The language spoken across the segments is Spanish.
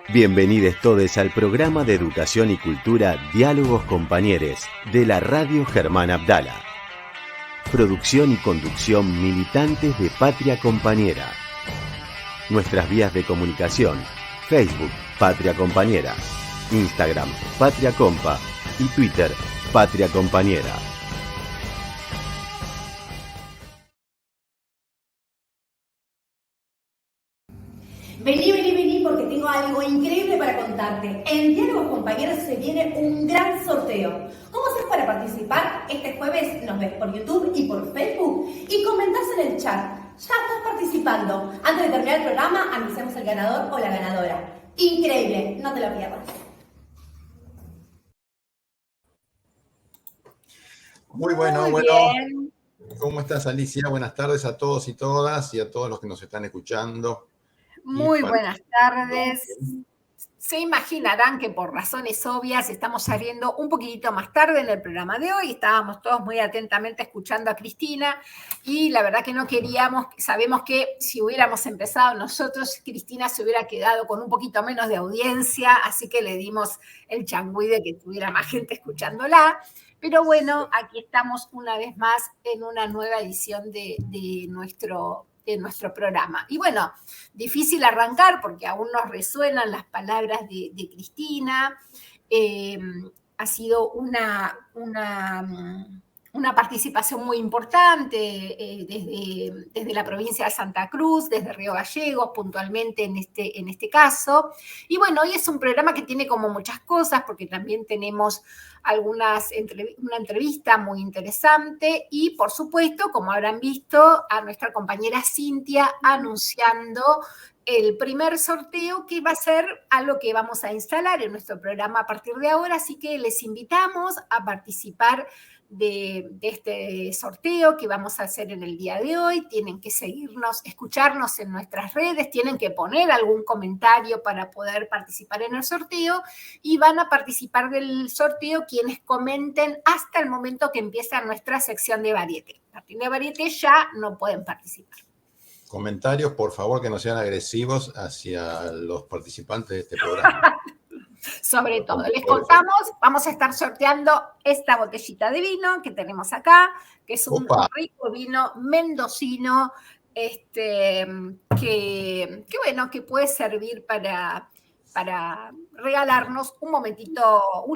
Bienvenidos todos al programa de educación y cultura Diálogos Compañeros de la Radio Germán Abdala. Producción y conducción militantes de Patria Compañera. Nuestras vías de comunicación: Facebook Patria Compañera, Instagram Patria Compa y Twitter Patria Compañera. Vení, porque tengo algo increíble para contarte. En Diálogos Compañeros se viene un gran sorteo. ¿Cómo haces para participar? Este jueves nos ves por YouTube y por Facebook y comentás en el chat. Ya estás participando. Antes de terminar el programa, anunciamos el ganador o la ganadora. Increíble, no te lo pierdas. Muy bueno. Bien. ¿Cómo estás, Alicia? Buenas tardes a todos y todas y a todos los que nos están escuchando. Muy buenas tardes. Se imaginarán que por razones obvias estamos saliendo un poquitito más tarde en el programa de hoy. Estábamos todos muy atentamente escuchando a Cristina y la verdad que no queríamos, sabemos que si hubiéramos empezado nosotros, Cristina se hubiera quedado con un poquito menos de audiencia, así que le dimos el changüí de que tuviera más gente escuchándola. Pero bueno, aquí estamos una vez más en una nueva edición de nuestro programa. Y bueno, difícil arrancar porque aún nos resuenan las palabras de Cristina. Ha sido una participación muy importante desde la provincia de Santa Cruz, desde Río Gallegos, puntualmente en este caso. Y bueno, hoy es un programa que tiene como muchas cosas, porque también tenemos una entrevista muy interesante y, por supuesto, como habrán visto, a nuestra compañera Cintia anunciando el primer sorteo, que va a ser algo que vamos a instalar en nuestro programa a partir de ahora, así que les invitamos a participar de este sorteo que vamos a hacer en el día de hoy. Tienen que seguirnos, escucharnos en nuestras redes, tienen que poner algún comentario para poder participar en el sorteo y van a participar del sorteo quienes comenten hasta el momento que empieza nuestra sección de varieté. A partir de varieté ya no pueden participar. Comentarios, por favor, que no sean agresivos hacia los participantes de este programa. Sobre todo, les contamos, vamos a estar sorteando esta botellita de vino que tenemos acá, que es un rico vino mendocino, que puede servir para regalarnos un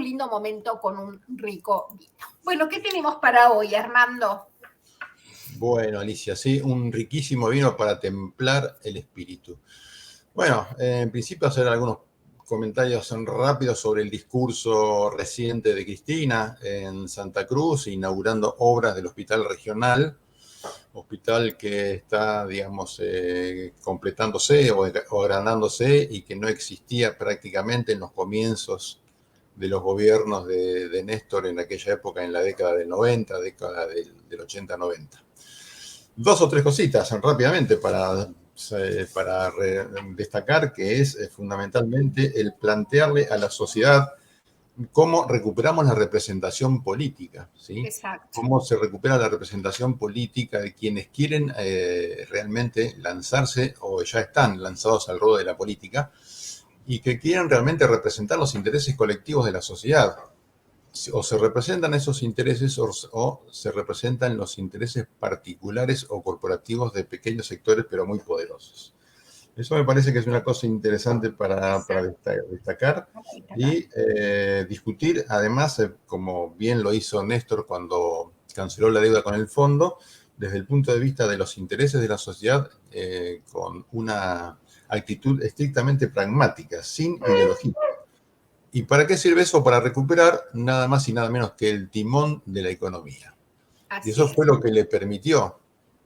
lindo momento con un rico vino. Bueno, ¿qué tenemos para hoy, Armando? Bueno, Alicia, sí, un riquísimo vino para templar el espíritu. Bueno, en principio hacer algunos comentarios rápidos sobre el discurso reciente de Cristina en Santa Cruz, inaugurando obras del hospital regional, hospital que está, digamos, completándose o agrandándose y que no existía prácticamente en los comienzos de los gobiernos de Néstor en aquella época, en la década del 90, década del 80-90. Dos o tres cositas rápidamente para destacar, que es fundamentalmente el plantearle a la sociedad cómo recuperamos la representación política, ¿sí? Exacto. Cómo se recupera la representación política de quienes quieren realmente lanzarse o ya están lanzados al ruedo de la política y que quieren realmente representar los intereses colectivos de la sociedad. O se representan esos intereses o se representan los intereses particulares o corporativos de pequeños sectores, pero muy poderosos. Eso me parece que es una cosa interesante para destacar y discutir, además, como bien lo hizo Néstor cuando canceló la deuda con el fondo, desde el punto de vista de los intereses de la sociedad, con una actitud estrictamente pragmática, sin ideología. ¿Y para qué sirve eso? Para recuperar nada más y nada menos que el timón de la economía. Y eso fue lo que le permitió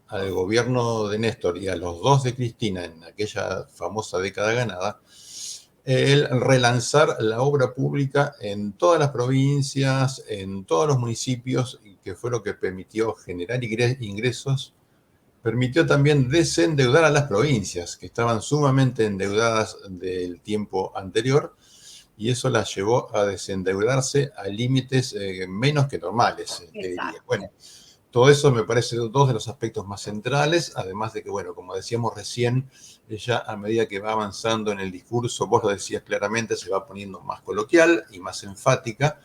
al gobierno de Néstor y a los dos de Cristina en aquella famosa década ganada, el relanzar la obra pública en todas las provincias, en todos los municipios, que fue lo que permitió generar ingresos, permitió también desendeudar a las provincias, que estaban sumamente endeudadas del tiempo anterior, y eso las llevó a desendeudarse a límites menos que normales, te diría. Bueno, Todo eso me parece dos de los aspectos más centrales, además de que, bueno, como decíamos recién, ella a medida que va avanzando en el discurso, vos lo decías claramente, se va poniendo más coloquial y más enfática,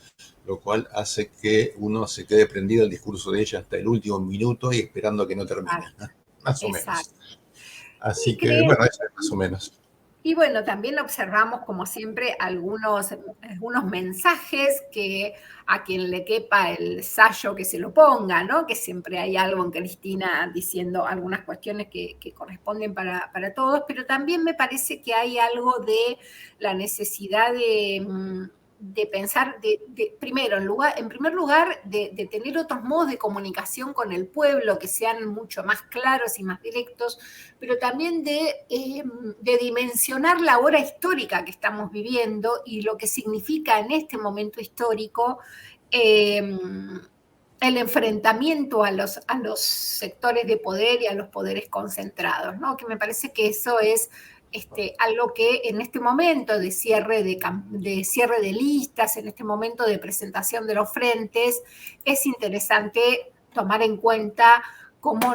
lo cual hace que uno se quede prendido al discurso de ella hasta el último minuto y esperando a que no termine, ¿no? Más o menos. Exacto. Así Y que, creo, bueno, eso es más o menos. y bueno, también observamos, como siempre, algunos mensajes que a quien le quepa el sayo que se lo ponga, ¿no? Que siempre hay algo en Cristina diciendo algunas cuestiones que corresponden para todos, pero también me parece que hay algo de la necesidad de pensar, primero, en primer lugar, de tener otros modos de comunicación con el pueblo que sean mucho más claros y más directos, pero también de dimensionar la hora histórica que estamos viviendo y lo que significa en este momento histórico el enfrentamiento a los sectores de poder y a los poderes concentrados, ¿no? Que me parece que eso es algo que en este momento de cierre de listas, en este momento de presentación de los frentes, es interesante tomar en cuenta cómo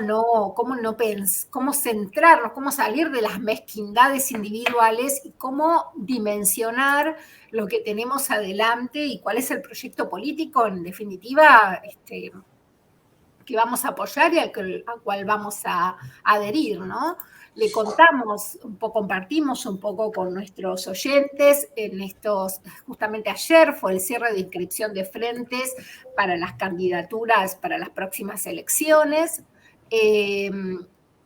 centrarnos, cómo salir de las mezquindades individuales y cómo dimensionar lo que tenemos adelante y cuál es el proyecto político, en definitiva, que vamos a apoyar y al cual vamos a adherir, ¿no? Le contamos un poco, compartimos un poco con nuestros oyentes justamente ayer fue el cierre de inscripción de frentes para las candidaturas para las próximas elecciones.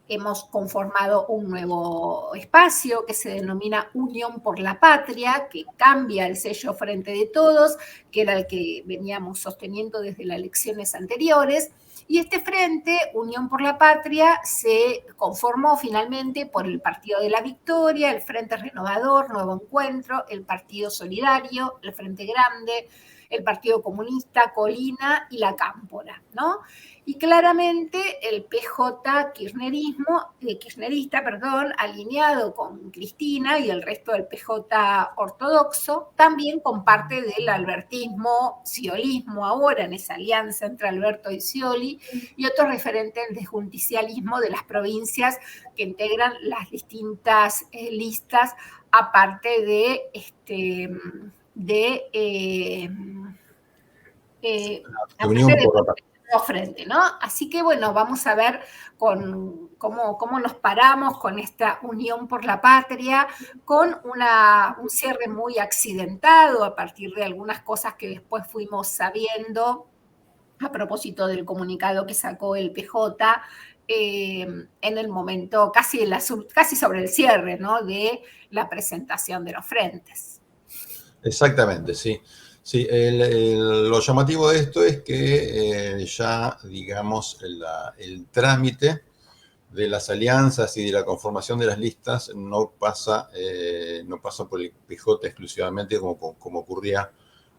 Hemos conformado un nuevo espacio que se denomina Unión por la Patria, que cambia el sello Frente de Todos, que era el que veníamos sosteniendo desde las elecciones anteriores. Y este frente, Unión por la Patria, se conformó finalmente por el Partido de la Victoria, el Frente Renovador, Nuevo Encuentro, el Partido Solidario, el Frente Grande, el Partido Comunista, Colina y la Cámpora, ¿no? Y claramente el PJ kirchnerista, alineado con Cristina y el resto del PJ ortodoxo, también comparte del albertismo, sciolismo ahora, en esa alianza entre Alberto y Scioli, y otros referentes del justicialismo de las provincias que integran las distintas listas, aparte Unión por la Patria. Frente, ¿no? Así que bueno, vamos a ver cómo nos paramos con esta Unión por la Patria, con un cierre muy accidentado a partir de algunas cosas que después fuimos sabiendo a propósito del comunicado que sacó el PJ en el momento casi sobre el cierre, ¿no? De la presentación de los frentes. Exactamente, sí. Sí, lo llamativo de esto es que ya, digamos, el trámite de las alianzas y de la conformación de las listas no pasa por el PJ exclusivamente como ocurría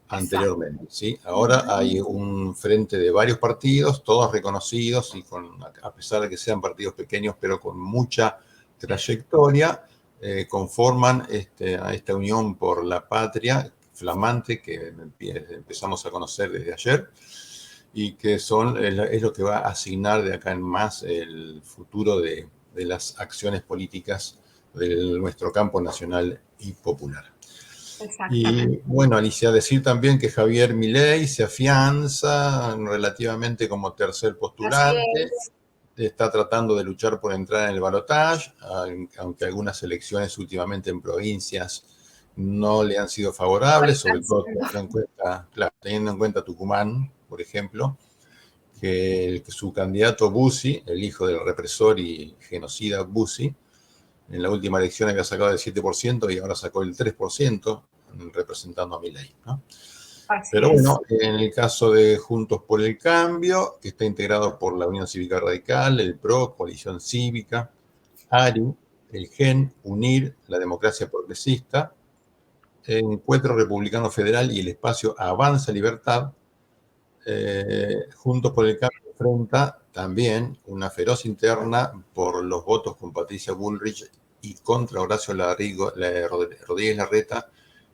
anteriormente, ¿sí? Ahora hay un frente de varios partidos, todos reconocidos y a pesar de que sean partidos pequeños, pero con mucha trayectoria, conforman a esta Unión por la Patria flamante que empezamos a conocer desde ayer y que es lo que va a asignar de acá en más el futuro de las acciones políticas de nuestro campo nacional y popular. Y bueno, Alicia, decir también que Javier Milei se afianza relativamente como tercer postulante, está tratando de luchar por entrar en el balotaje, aunque algunas elecciones últimamente en provincias no le han sido favorables, sobre todo teniendo en cuenta Tucumán, por ejemplo, que su candidato Bussi, el hijo del represor y genocida Bussi, en la última elección había sacado el 7% y ahora sacó el 3% representando a Milei, ¿no? Pero bueno, en el caso de Juntos por el Cambio, que está integrado por la Unión Cívica Radical, el PRO, Coalición Cívica, ARI, el GEN, UNIR, la Democracia Progresista, Encuentro Republicano Federal y el espacio Avanza Libertad, Juntos por el Cambio enfrenta también una feroz interna por los votos con Patricia Bullrich y contra Horacio Rodríguez Larreta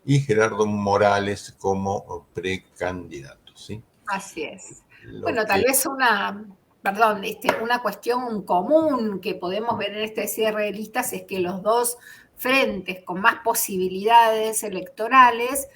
y Gerardo Morales como precandidatos, ¿sí? Así es. Bueno, tal vez perdón, una cuestión común que podemos ver en este cierre de listas es que los dos frentes con más posibilidades electorales,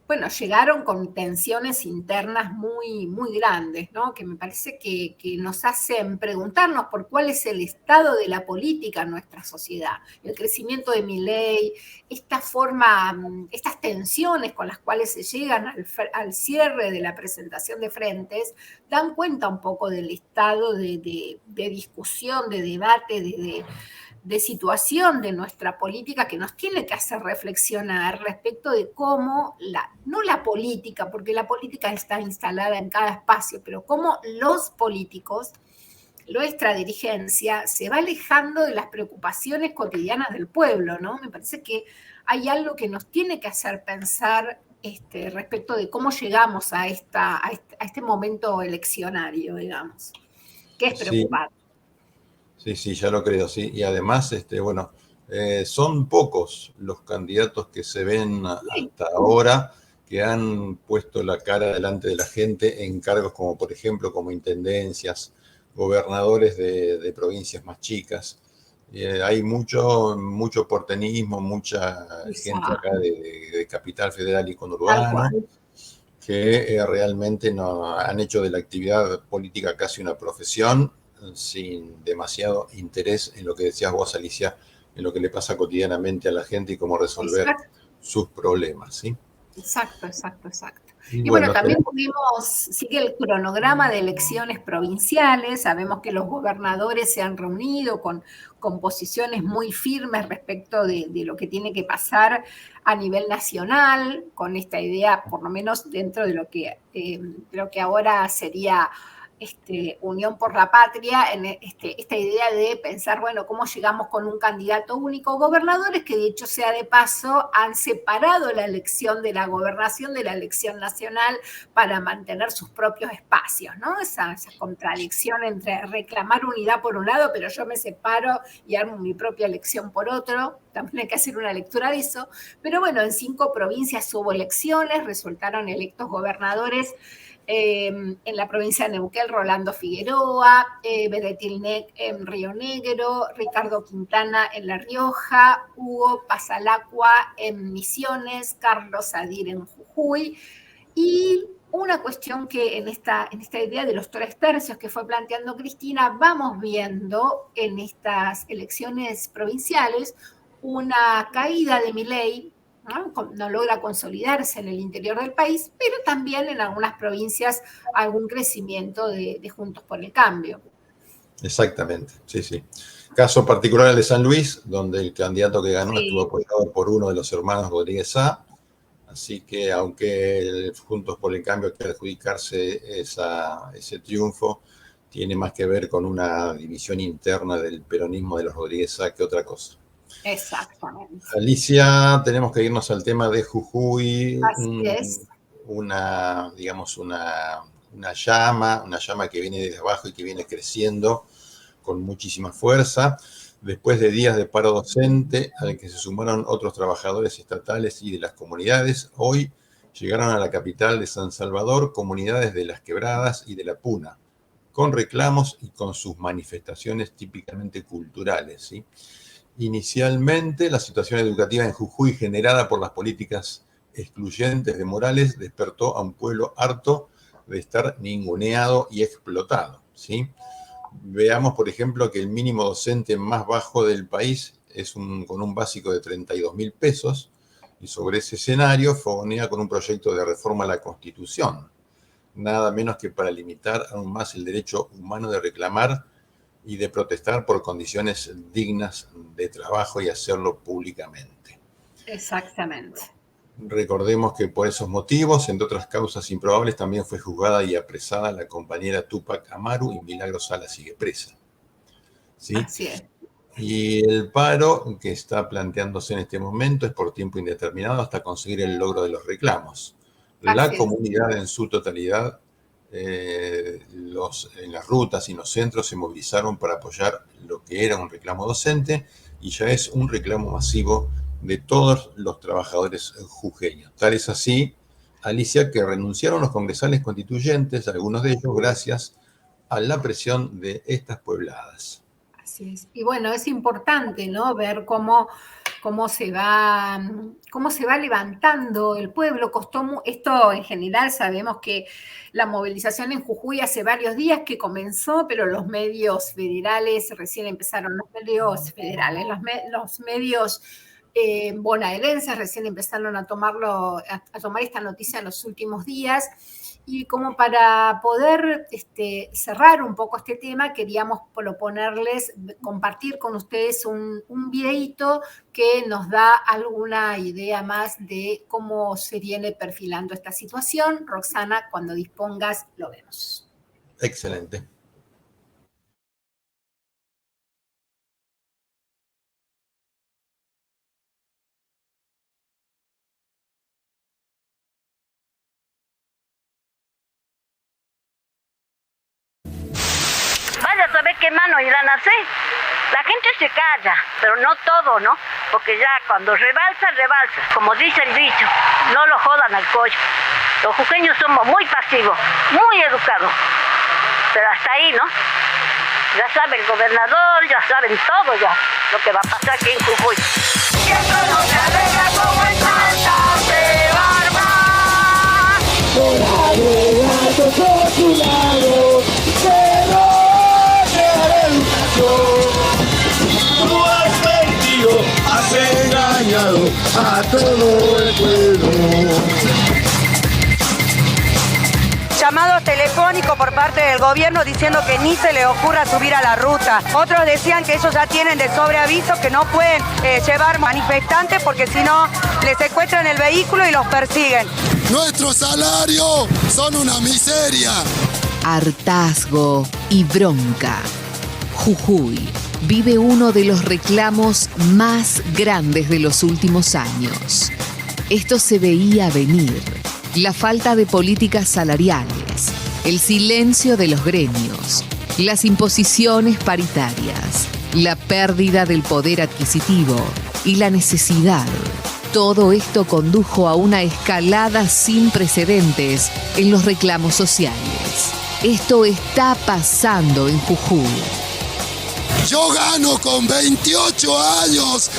bueno, llegaron con tensiones internas muy, muy grandes, ¿no? Que me parece que nos hacen preguntarnos por cuál es el estado de la política en nuestra sociedad. El crecimiento de Milei, esta forma, estas tensiones con las cuales se llegan al cierre de la presentación de frentes, dan cuenta un poco del estado de discusión, de debate, de situación de nuestra política que nos tiene que hacer reflexionar respecto de cómo, no la política, porque la política está instalada en cada espacio, pero cómo los políticos, nuestra dirigencia, se va alejando de las preocupaciones cotidianas del pueblo, ¿no? Me parece que hay algo que nos tiene que hacer pensar respecto de cómo llegamos a este momento eleccionario, digamos, que es preocupante. Sí, ya lo creo, sí. Y además, bueno, son pocos los candidatos que se ven hasta ahora que han puesto la cara delante de la gente en cargos como, por ejemplo, como intendencias, gobernadores de provincias más chicas. Hay mucho porteñismo, mucha gente acá de Capital Federal y conurbano que realmente no han hecho de la actividad política casi una profesión, sin demasiado interés en lo que decías vos, Alicia, en lo que le pasa cotidianamente a la gente y cómo resolver sus problemas, ¿sí? Exacto. Y bueno, también sigue el cronograma de elecciones provinciales, sabemos que los gobernadores se han reunido con posiciones muy firmes respecto de lo que tiene que pasar a nivel nacional, con esta idea, por lo menos dentro de lo que ahora sería Unión por la Patria, en esta idea de pensar, bueno, cómo llegamos con un candidato único. Gobernadores que, de hecho sea de paso, han separado la elección de la gobernación de la elección nacional para mantener sus propios espacios, ¿no? Esa contradicción entre reclamar unidad por un lado, pero yo me separo y armo mi propia elección por otro. También hay que hacer una lectura de eso. Pero bueno, en 5 provincias hubo elecciones, resultaron electos gobernadores. En la provincia de Neuquén, Rolando Figueroa, Beretilnec en Río Negro, Ricardo Quintana en La Rioja, Hugo Pasalacua en Misiones, Carlos Adir en Jujuy. Y una cuestión que en esta idea de los 3 tercios que fue planteando Cristina, vamos viendo en estas elecciones provinciales una caída de Milei, no logra consolidarse en el interior del país, pero también en algunas provincias algún crecimiento de Juntos por el Cambio. Exactamente, sí. Caso particular el de San Luis, donde el candidato que ganó estuvo apoyado por uno de los hermanos Rodríguez Sá, así que aunque Juntos por el Cambio quiere adjudicarse ese triunfo, tiene más que ver con una división interna del peronismo de los Rodríguez Sá que otra cosa. Exactamente. Alicia, tenemos que irnos al tema de Jujuy. Así es. Una llama que viene desde abajo y que viene creciendo con muchísima fuerza. Después de días de paro docente, al que se sumaron otros trabajadores estatales y de las comunidades, hoy llegaron a la capital de San Salvador comunidades de Las Quebradas y de La Puna, con reclamos y con sus manifestaciones típicamente culturales, ¿sí? Inicialmente, la situación educativa en Jujuy, generada por las políticas excluyentes de Morales, despertó a un pueblo harto de estar ninguneado y explotado, ¿sí? Veamos, por ejemplo, que el mínimo docente más bajo del país es con un básico de 32.000 pesos, y sobre ese escenario fogonea con un proyecto de reforma a la Constitución, nada menos que para limitar aún más el derecho humano de reclamar y de protestar por condiciones dignas de trabajo y hacerlo públicamente. Exactamente. Recordemos que por esos motivos, entre otras causas improbables, también fue juzgada y apresada la compañera Túpac Amaru y Milagros Sala sigue presa, ¿sí? Así es. Y el paro que está planteándose en este momento es por tiempo indeterminado hasta conseguir el logro de los reclamos. La comunidad en su totalidad, en las rutas y en los centros se movilizaron para apoyar lo que era un reclamo docente y ya es un reclamo masivo de todos los trabajadores jujeños. Tal es así, Alicia, que renunciaron los congresales constituyentes, algunos de ellos gracias a la presión de estas puebladas. Así es. Y bueno, es importante, ¿no?, ver cómo se va levantando el pueblo. Esto en general sabemos que la movilización en Jujuy hace varios días que comenzó, pero los medios federales recién empezaron, los medios bonaerenses recién empezaron a tomar esta noticia en los últimos días. Y como para poder cerrar un poco este tema, queríamos compartir con ustedes un videíto que nos da alguna idea más de cómo se viene perfilando esta situación. Roxana, cuando dispongas, lo vemos. Excelente. Vaya a saber qué mano irán a hacer. La gente se calla, pero no todo, ¿no? Porque ya cuando rebalsa, rebalsa. Como dice el dicho, no lo jodan al collo. Los jujeños somos muy pasivos, muy educados. Pero hasta ahí, ¿no? Ya sabe el gobernador, ya saben todo ya lo que va a pasar aquí en Jujuy. Y esto no se arregla como en Santa se barba. Por arreglar todo su lado, pero tú has mentido, has engañado a todo el pueblo. Llamados telefónicos por parte del gobierno diciendo que ni se les ocurra subir a la ruta. Otros decían que ellos ya tienen de sobreaviso que no pueden llevar manifestantes porque si no les secuestran el vehículo y los persiguen. Nuestros salarios son una miseria. Hartazgo y bronca. Jujuy vive uno de los reclamos más grandes de los últimos años. Esto se veía venir. La falta de políticas salariales, el silencio de los gremios, las imposiciones paritarias, la pérdida del poder adquisitivo y la necesidad. Todo esto condujo a una escalada sin precedentes en los reclamos sociales. Esto está pasando en Jujuy. Yo gano con 28 años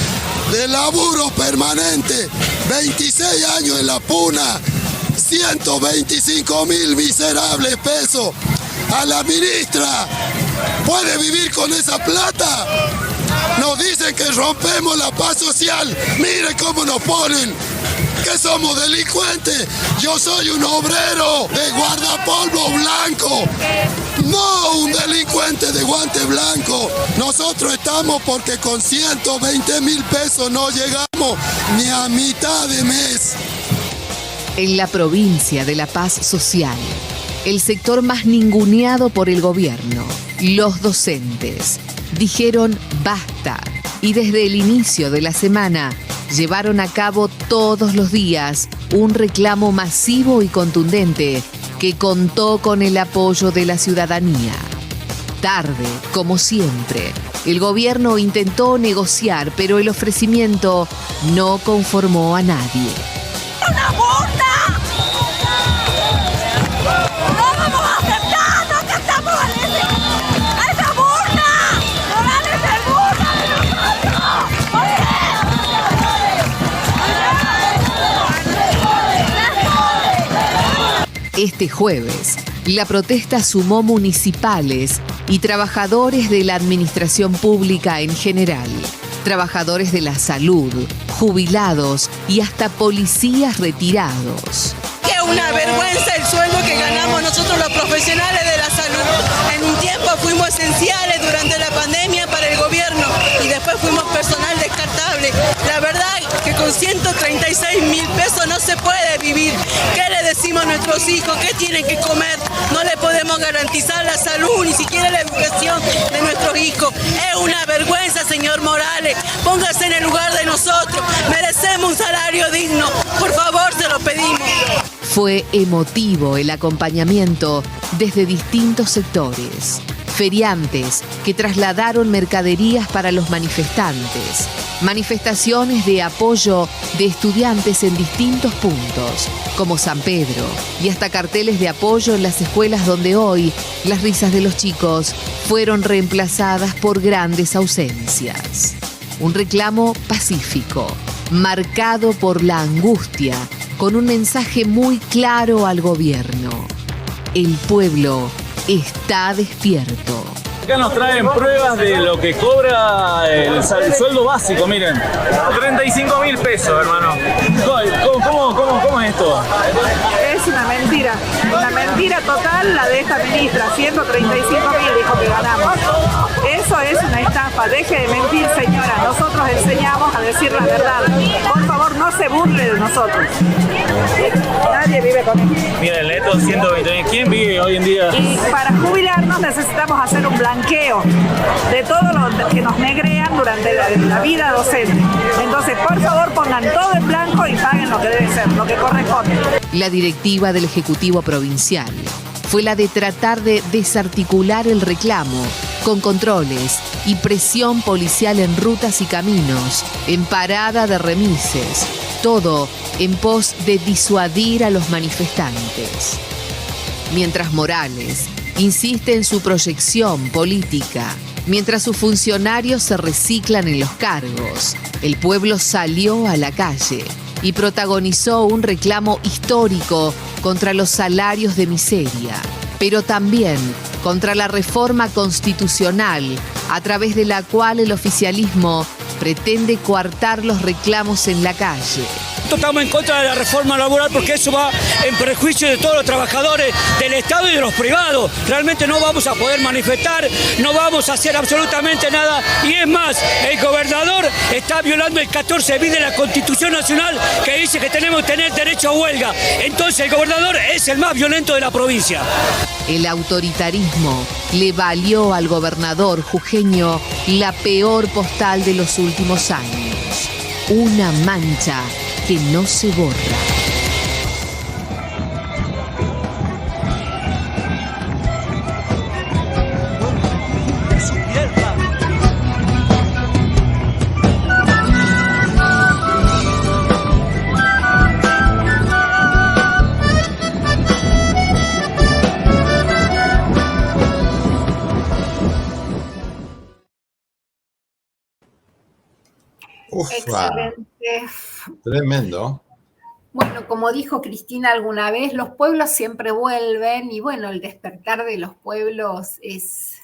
de laburo permanente, 26 años en la puna, 125.000 miserables pesos. A la ministra, ¿puede vivir con esa plata? Nos dicen que rompemos la paz social. Miren cómo nos ponen. ¿Que somos delincuentes? Yo soy un obrero de guardapolvo blanco. No un delincuente de guante blanco. Nosotros estamos porque con 120.000 pesos no llegamos ni a mitad de mes. En la provincia de La Paz Social, el sector más ninguneado por el gobierno, los docentes, dijeron basta y desde el inicio de la semana llevaron a cabo todos los días un reclamo masivo y contundente que contó con el apoyo de la ciudadanía. Tarde, como siempre, el gobierno intentó negociar, pero el ofrecimiento no conformó a nadie. ¡Una burla! ¡No vamos a aceptar! ¡No aceptamos a esa burla! ¡No van a ser burla de nosotros! ¿Por qué? Este jueves, la protesta sumó municipales y trabajadores de la administración pública en general, trabajadores de la salud, jubilados y hasta policías retirados. ¡Qué una vergüenza el sueldo que ganamos nosotros los profesionales de la salud! En un tiempo fuimos esenciales durante la pandemia para el gobierno y después fuimos personal descartable. La verdad que con 136.000 pesos no se puede vivir. ¿Qué le decimos a nuestros hijos? ¿Qué tienen que comer? No le podemos garantizar la salud, ni siquiera la educación de nuestros hijos. Es una vergüenza, señor Morales. Póngase en el lugar de nosotros. Merecemos un salario digno. Por favor, se lo pedimos. Fue emotivo el acompañamiento desde distintos sectores. feriantes que trasladaron mercaderías para los manifestantes, manifestaciones de apoyo de estudiantes en distintos puntos, como San Pedro, y hasta carteles de apoyo en las escuelas donde hoy las risas de los chicos fueron reemplazadas por grandes ausencias. Un reclamo pacífico, marcado por la angustia, con un mensaje muy claro al gobierno. El pueblo está despierto. Acá nos traen pruebas de lo que cobra el sueldo básico, miren. 35.000 pesos, hermano. ¿Cómo es esto? Es una mentira total la de esta ministra. 135.000 dijo que ganamos. Eso es una estafa. Deje de mentir, señora. Nosotros enseñamos a decir la verdad. Por favor, no se burle de nosotros. Nadie vive con esto. Mira, el neto 120.000. ¿Quién vive hoy en día? Y para jubilarnos necesitamos hacer un blanqueo de todo lo que nos negrean durante la vida docente. Entonces, por favor, pongan todo en blanco y paguen lo que debe ser, lo que corresponde. La directiva del Ejecutivo Provincial fue la de tratar de desarticular el reclamo con controles y presión policial en rutas y caminos, en parada de remises, todo en pos de disuadir a los manifestantes. Mientras Morales insiste en su proyección política, mientras sus funcionarios se reciclan en los cargos, el pueblo salió a la calle y protagonizó un reclamo histórico contra los salarios de miseria, pero también contra la reforma constitucional, a través de la cual el oficialismo pretende coartar los reclamos en la calle. Estamos en contra de la reforma laboral porque eso va en perjuicio de todos los trabajadores del Estado y de los privados. Realmente no vamos a poder manifestar, no vamos a hacer absolutamente nada. Y es más, el gobernador está violando el 14 bis de la Constitución Nacional que dice que tenemos que tener derecho a huelga. Entonces el gobernador es el más violento de la provincia. El autoritarismo le valió al gobernador jujeño la peor postal de los últimos años. Una mancha que no se borra. Excelente. Tremendo. Bueno, como dijo Cristina alguna vez, los pueblos siempre vuelven y bueno, el despertar de los pueblos es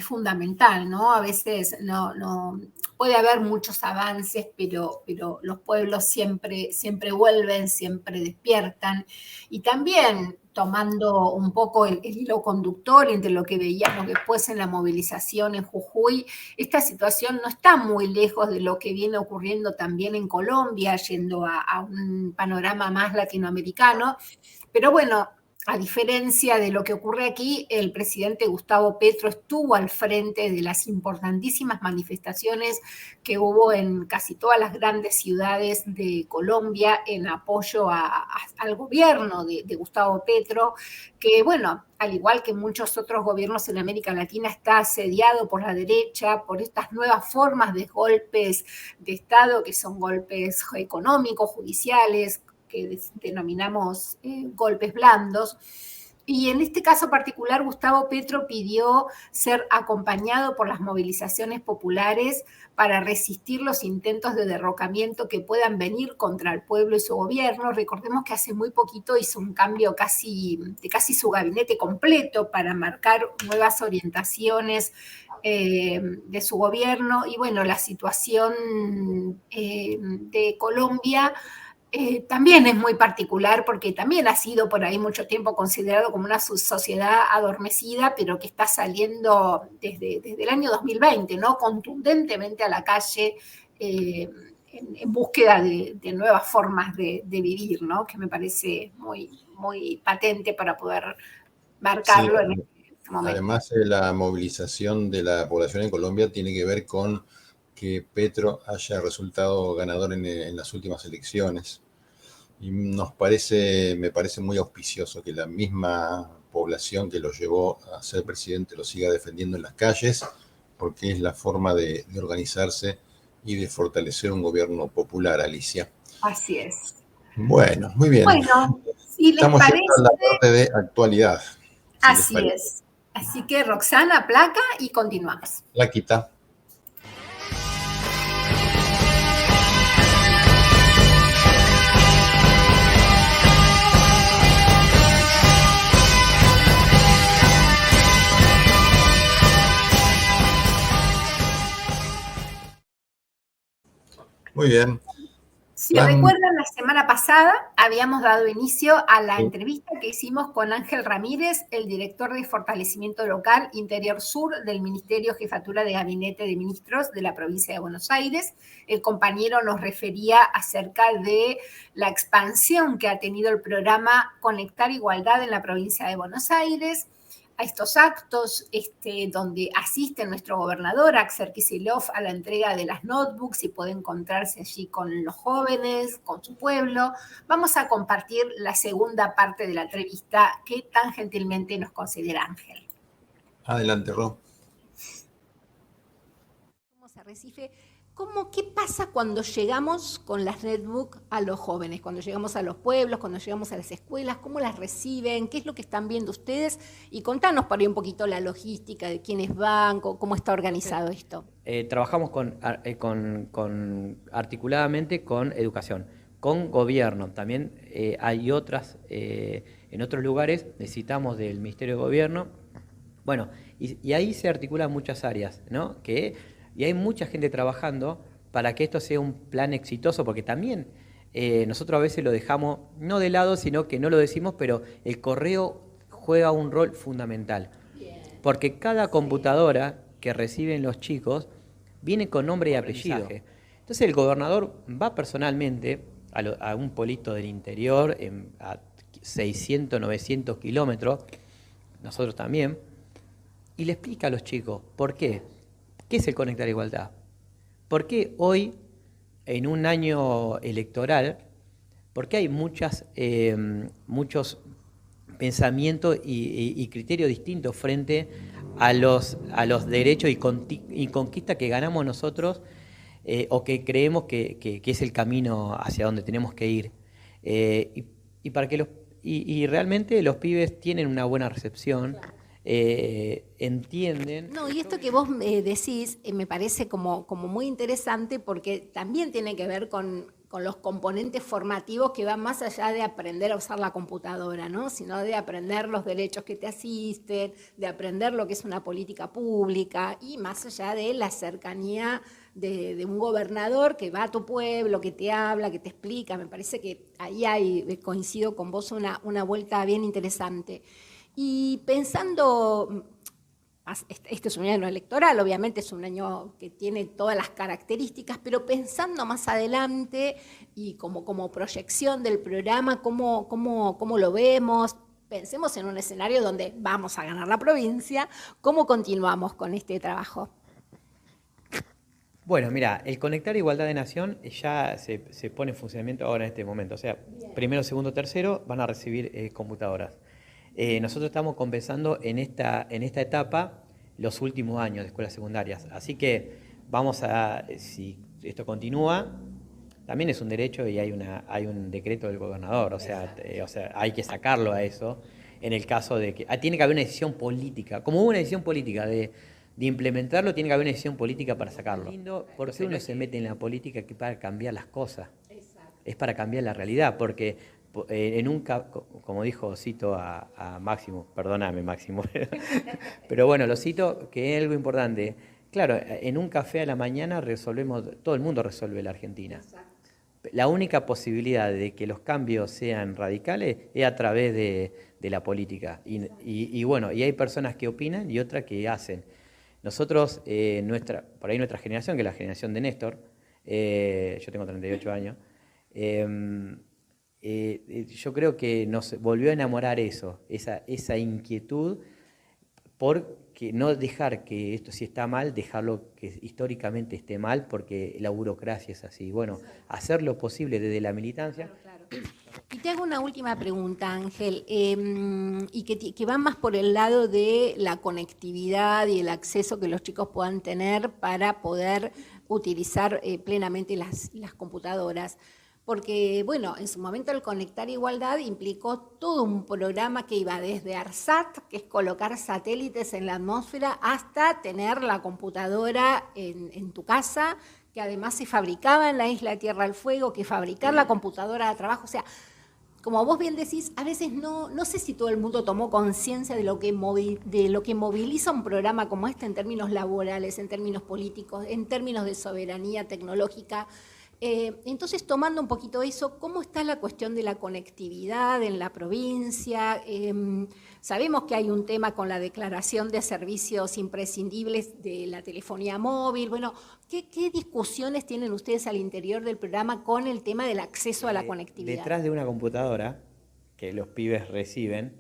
fundamental, ¿no? A veces no puede haber muchos avances, pero los pueblos siempre vuelven, siempre despiertan. Y también tomando un poco el hilo conductor entre lo que veíamos después en la movilización en Jujuy, esta situación no está muy lejos de lo que viene ocurriendo también en Colombia, yendo a un panorama más latinoamericano. Pero bueno, a diferencia de lo que ocurre aquí, el presidente Gustavo Petro estuvo al frente de las importantísimas manifestaciones que hubo en casi todas las grandes ciudades de Colombia en apoyo al gobierno de Gustavo Petro, que bueno, al igual que muchos otros gobiernos en América Latina, está asediado por la derecha, por estas nuevas formas de golpes de Estado, que son golpes económicos, judiciales, que denominamos golpes blandos. Y en este caso particular, Gustavo Petro pidió ser acompañado por las movilizaciones populares para resistir los intentos de derrocamiento que puedan venir contra el pueblo y su gobierno. Recordemos que hace muy poquito hizo un cambio de casi su gabinete completo para marcar nuevas orientaciones de su gobierno. Y bueno, la situación de Colombia también es muy particular porque también ha sido por ahí mucho tiempo considerado como una sociedad adormecida, pero que está saliendo desde el año 2020, ¿no? Contundentemente a la calle en búsqueda de nuevas formas de vivir, ¿no? Que me parece muy, muy patente para poder marcarlo en este momento. Además, la movilización de la población en Colombia tiene que ver con que Petro haya resultado ganador en las últimas elecciones. Y me parece muy auspicioso que la misma población que lo llevó a ser presidente lo siga defendiendo en las calles, porque es la forma de organizarse y de fortalecer un gobierno popular, Alicia. Así es. Bueno, muy bien. Bueno, si les Estamos parece, llegando a la parte de actualidad. así es. Así que Roxana, placa y continuamos. Plaquita. Muy bien. Si recuerdan, la semana pasada habíamos dado inicio a la entrevista que hicimos con Ángel Ramírez, el director de Fortalecimiento Local Interior Sur del Ministerio Jefatura de Gabinete de Ministros de la provincia de Buenos Aires. El compañero nos refería acerca de la expansión que ha tenido el programa Conectar Igualdad en la provincia de Buenos Aires, a estos actos donde asiste nuestro gobernador, Axel Kicillof, a la entrega de las notebooks y puede encontrarse allí con los jóvenes, con su pueblo. Vamos a compartir la segunda parte de la entrevista que tan gentilmente nos considera Ángel. Adelante, Ro. Vamos a Recife. ¿Qué pasa cuando llegamos con las netbooks a los jóvenes? Cuando llegamos a los pueblos, cuando llegamos a las escuelas, ¿cómo las reciben? ¿Qué es lo que están viendo ustedes? Y contanos por ahí un poquito la logística de quiénes van, cómo está organizado esto. Trabajamos articuladamente con educación, con gobierno. También hay otras, en otros lugares necesitamos del Ministerio de Gobierno. Bueno, y ahí se articulan muchas áreas, ¿no? Y hay mucha gente trabajando para que esto sea un plan exitoso, porque también nosotros a veces lo dejamos, no de lado, sino que no lo decimos, pero el correo juega un rol fundamental. Porque cada computadora que reciben los chicos viene con nombre y apellido. Entonces el gobernador va personalmente a un pueblito del interior, a 600, 900 kilómetros, nosotros también, y le explica a los chicos por qué. ¿Qué es el Conectar Igualdad? ¿Por qué hoy, en un año electoral, por qué hay muchos pensamientos y criterios distintos frente a los derechos y conquistas que ganamos nosotros o que creemos que es el camino hacia donde tenemos que ir? Y realmente los pibes tienen una buena recepción. Entienden. No, y esto que vos decís me parece como muy interesante porque también tiene que ver con los componentes formativos que van más allá de aprender a usar la computadora, ¿no? Sino de aprender los derechos que te asisten, de aprender lo que es una política pública y más allá de la cercanía de un gobernador que va a tu pueblo, que te habla, que te explica. Me parece que ahí coincido con vos, una vuelta bien interesante. Y pensando, este es un año electoral, obviamente es un año que tiene todas las características, pero pensando más adelante y como proyección del programa, ¿cómo lo vemos? Pensemos en un escenario donde vamos a ganar la provincia. ¿Cómo continuamos con este trabajo? Bueno, mira, el Conectar Igualdad de Nación ya se pone en funcionamiento ahora en este momento. O sea, primero, segundo, tercero van a recibir computadoras. Nosotros estamos compensando en esta etapa los últimos años de escuelas secundarias. Así que si esto continúa, también es un derecho y hay un decreto del gobernador. O sea, hay que sacarlo a eso en el caso de que tiene que haber una decisión política. Como hubo una decisión política de implementarlo, tiene que haber una decisión política para sacarlo. Porque uno se mete en la política que para cambiar las cosas. Es para cambiar la realidad, porque como dijo, cito a Máximo, perdóname Máximo, pero bueno, lo cito, que es algo importante. Claro, en un café a la mañana todo el mundo resuelve la Argentina. La única posibilidad de que los cambios sean radicales es a través de la política. Y bueno, y hay personas que opinan y otras que hacen. Nosotros, por ahí nuestra generación, que es la generación de Néstor, yo tengo 38 años, yo creo que nos volvió a enamorar esa inquietud porque no dejar que esto, si está mal, dejarlo que históricamente esté mal, porque la burocracia es así. Bueno, hacer lo posible desde la militancia. Claro. Y te hago una última pregunta, Ángel, y que va más por el lado de la conectividad y el acceso que los chicos puedan tener para poder utilizar plenamente las computadoras. Porque, bueno, en su momento el Conectar Igualdad implicó todo un programa que iba desde ARSAT, que es colocar satélites en la atmósfera, hasta tener la computadora en tu casa, que además se fabricaba en la isla Tierra del Fuego, que fabricar la computadora de trabajo, o sea, como vos bien decís, a veces no sé si todo el mundo tomó conciencia de lo que moviliza un programa como este en términos laborales, en términos políticos, en términos de soberanía tecnológica. Entonces, tomando un poquito eso, ¿cómo está la cuestión de la conectividad en la provincia? Sabemos que hay un tema con la declaración de servicios imprescindibles de la telefonía móvil. Bueno, ¿qué discusiones tienen ustedes al interior del programa con el tema del acceso a la conectividad? Detrás de una computadora que los pibes reciben,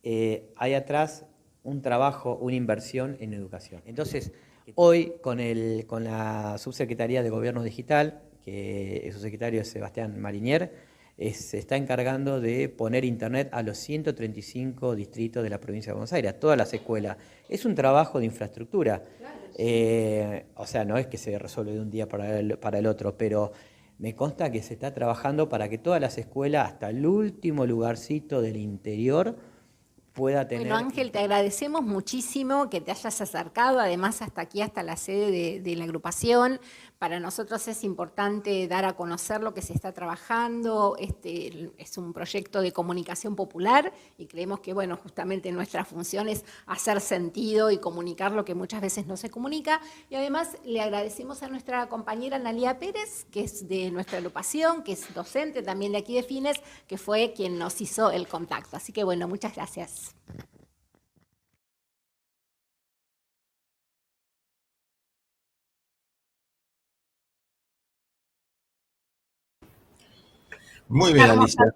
hay atrás un trabajo, una inversión en educación. Entonces, hoy con la Subsecretaría de Gobierno Digital, que el subsecretario es Sebastián Marinier, se está encargando de poner internet a los 135 distritos de la provincia de Buenos Aires, a todas las escuelas. Es un trabajo de infraestructura. O sea, no es que se resuelve de un día para el otro, pero me consta que se está trabajando para que todas las escuelas, hasta el último lugarcito del interior, pueda tener... Bueno, Ángel, te agradecemos muchísimo que te hayas acercado, además hasta aquí, hasta la sede de la agrupación. Para nosotros es importante dar a conocer lo que se está trabajando. Es un proyecto de comunicación popular y creemos que, bueno, justamente nuestra función es hacer sentido y comunicar lo que muchas veces no se comunica. Y además le agradecemos a nuestra compañera Analía Pérez, que es de nuestra agrupación, que es docente también de aquí de Fines, que fue quien nos hizo el contacto. Así que, bueno, muchas gracias. Muy bien, Alicia.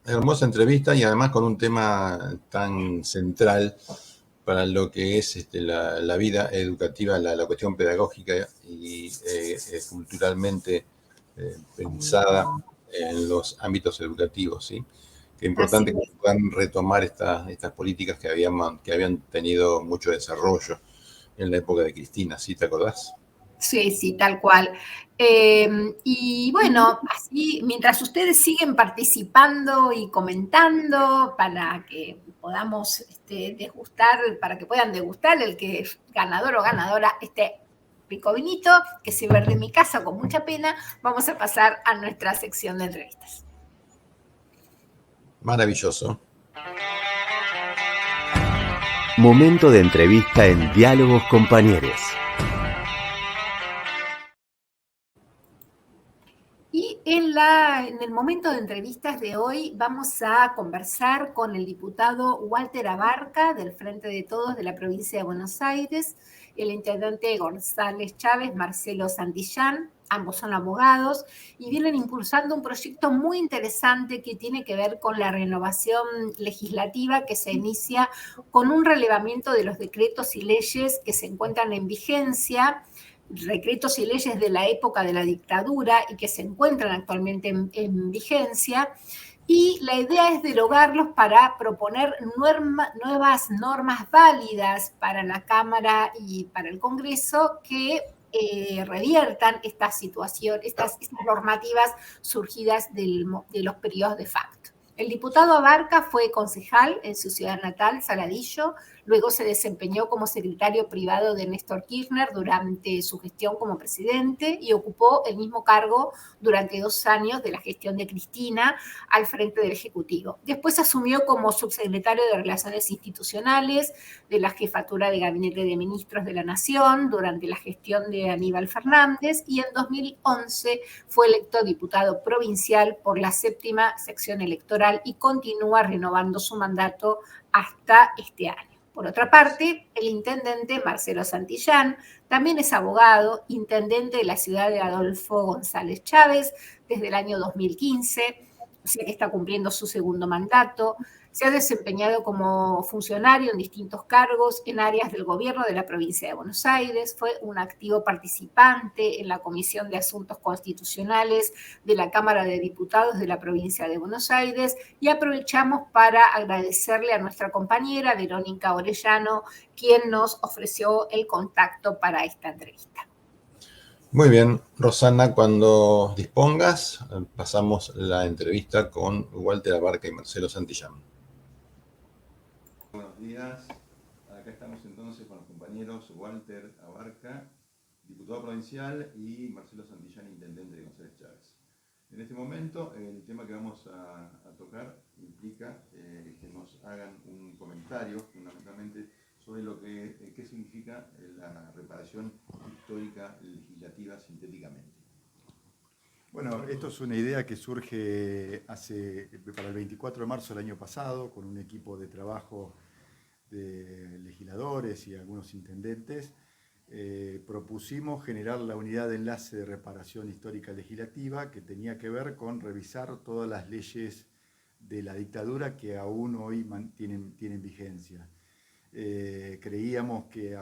Hermosa entrevista y además con un tema tan central para lo que es la vida educativa, la cuestión pedagógica y culturalmente pensada en los ámbitos educativos, ¿sí? Que es importante que puedan retomar estas políticas que habían tenido mucho desarrollo en la época de Cristina, ¿sí te acordás? Sí, tal cual. Y bueno, así, mientras ustedes siguen participando y comentando para que podamos degustar, para que puedan degustar el que es ganador o ganadora rico vinito, que se ve de mi casa con mucha pena, vamos a pasar a nuestra sección de entrevistas. Maravilloso. Momento de entrevista en Diálogos Compañeros. Y en el momento de entrevistas de hoy vamos a conversar con el diputado Walter Abarca del Frente de Todos de la provincia de Buenos Aires, el intendente González Chávez, Marcelo Santillán, ambos son abogados y vienen impulsando un proyecto muy interesante que tiene que ver con la renovación legislativa que se inicia con un relevamiento de los decretos y leyes que se encuentran en vigencia, decretos y leyes de la época de la dictadura y que se encuentran actualmente en vigencia, y la idea es derogarlos para proponer nuevas normas válidas para la Cámara y para el Congreso que reviertan esta situación, estas normativas surgidas de los periodos de facto. El diputado Abarca fue concejal en su ciudad natal, Saladillo, luego se desempeñó como secretario privado de Néstor Kirchner durante su gestión como presidente y ocupó el mismo cargo durante 2 años de la gestión de Cristina al frente del Ejecutivo. Después asumió como subsecretario de Relaciones Institucionales de la Jefatura de Gabinete de Ministros de la Nación durante la gestión de Aníbal Fernández y en 2011 fue electo diputado provincial por la 7ª sección electoral y continúa renovando su mandato hasta este año. Por otra parte, el intendente Marcelo Santillán también es abogado, intendente de la ciudad de Adolfo González Chávez desde el año 2015. o sea que está cumpliendo su segundo mandato. Se ha desempeñado como funcionario en distintos cargos en áreas del gobierno de la provincia de Buenos Aires. Fue un activo participante en la Comisión de Asuntos Constitucionales de la Cámara de Diputados de la provincia de Buenos Aires. Y aprovechamos para agradecerle a nuestra compañera Verónica Orellano, quien nos ofreció el contacto para esta entrevista. Muy bien, Rosana, cuando dispongas, pasamos la entrevista con Walter Abarca y Marcelo Santillán. Buenos días, acá estamos entonces con los compañeros Walter Abarca, diputado provincial, y Marcelo Santillán, intendente de González Chávez. En este momento, el tema que vamos a tocar implica que nos hagan un comentario, fundamentalmente, sobre qué significa la reparación histórica legislativa sintéticamente. Bueno, esto es una idea que surge para el 24 de marzo del año pasado, con un equipo de trabajo de legisladores y algunos intendentes. Propusimos generar la unidad de enlace de reparación histórica legislativa, que tenía que ver con revisar todas las leyes de la dictadura que aún hoy tienen vigencia. Creíamos que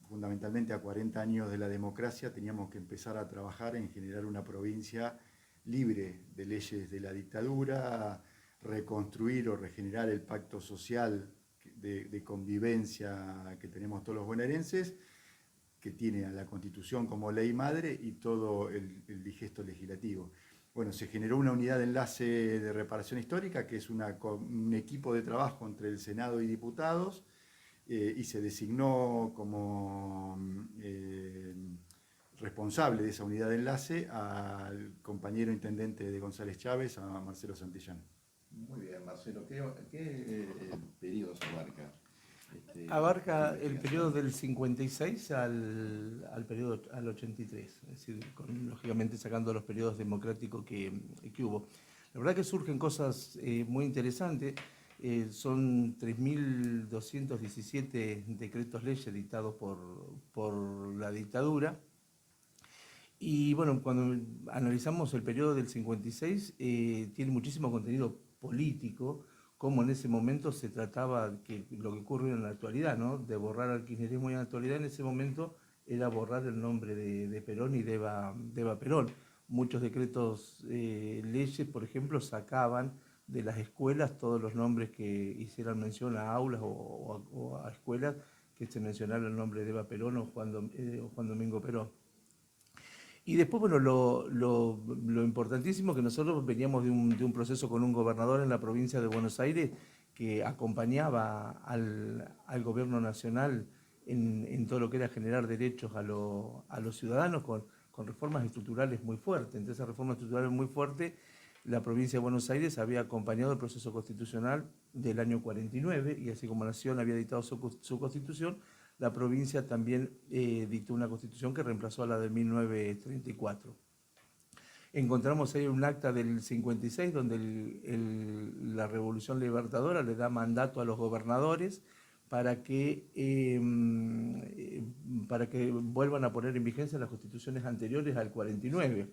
fundamentalmente a 40 años de la democracia teníamos que empezar a trabajar en generar una provincia libre de leyes de la dictadura, reconstruir o regenerar el pacto social de convivencia que tenemos todos los bonaerenses, que tiene a la Constitución como ley madre y todo el digesto legislativo. Bueno, se generó una unidad de enlace de reparación histórica, que es un equipo de trabajo entre el Senado y diputados, y se designó como responsable de esa unidad de enlace al compañero intendente de González Chávez, a Marcelo Santillán. Muy bien, Marcelo, ¿qué periodos abarca? Abarca el periodo del 56 al 83, es decir, lógicamente sacando los periodos democráticos que hubo. La verdad que surgen cosas muy interesantes. Son 3.217 decretos leyes dictados por la dictadura. Y bueno, cuando analizamos el periodo del 56, tiene muchísimo contenido político, como en ese momento se trataba lo que ocurre en la actualidad, ¿no? De borrar al kirchnerismo en la actualidad, en ese momento era borrar el nombre de Perón y de Eva Perón. Muchos decretos leyes, por ejemplo, sacaban de las escuelas todos los nombres que hicieran mención a aulas o a escuelas que se mencionara el nombre de Eva Perón o Juan Domingo Perón. Y después, bueno, lo importantísimo que nosotros veníamos de un proceso con un gobernador en la provincia de Buenos Aires que acompañaba al gobierno nacional en todo lo que era generar derechos a los ciudadanos con reformas estructurales muy fuertes. Entre esas reformas estructurales muy fuertes, la provincia de Buenos Aires había acompañado el proceso constitucional del año 49 y así como la Nación había dictado su constitución, la provincia también dictó una constitución que reemplazó a la de 1934. Encontramos ahí un acta del 56 donde la Revolución Libertadora le da mandato a los gobernadores para que vuelvan a poner en vigencia las constituciones anteriores al 49.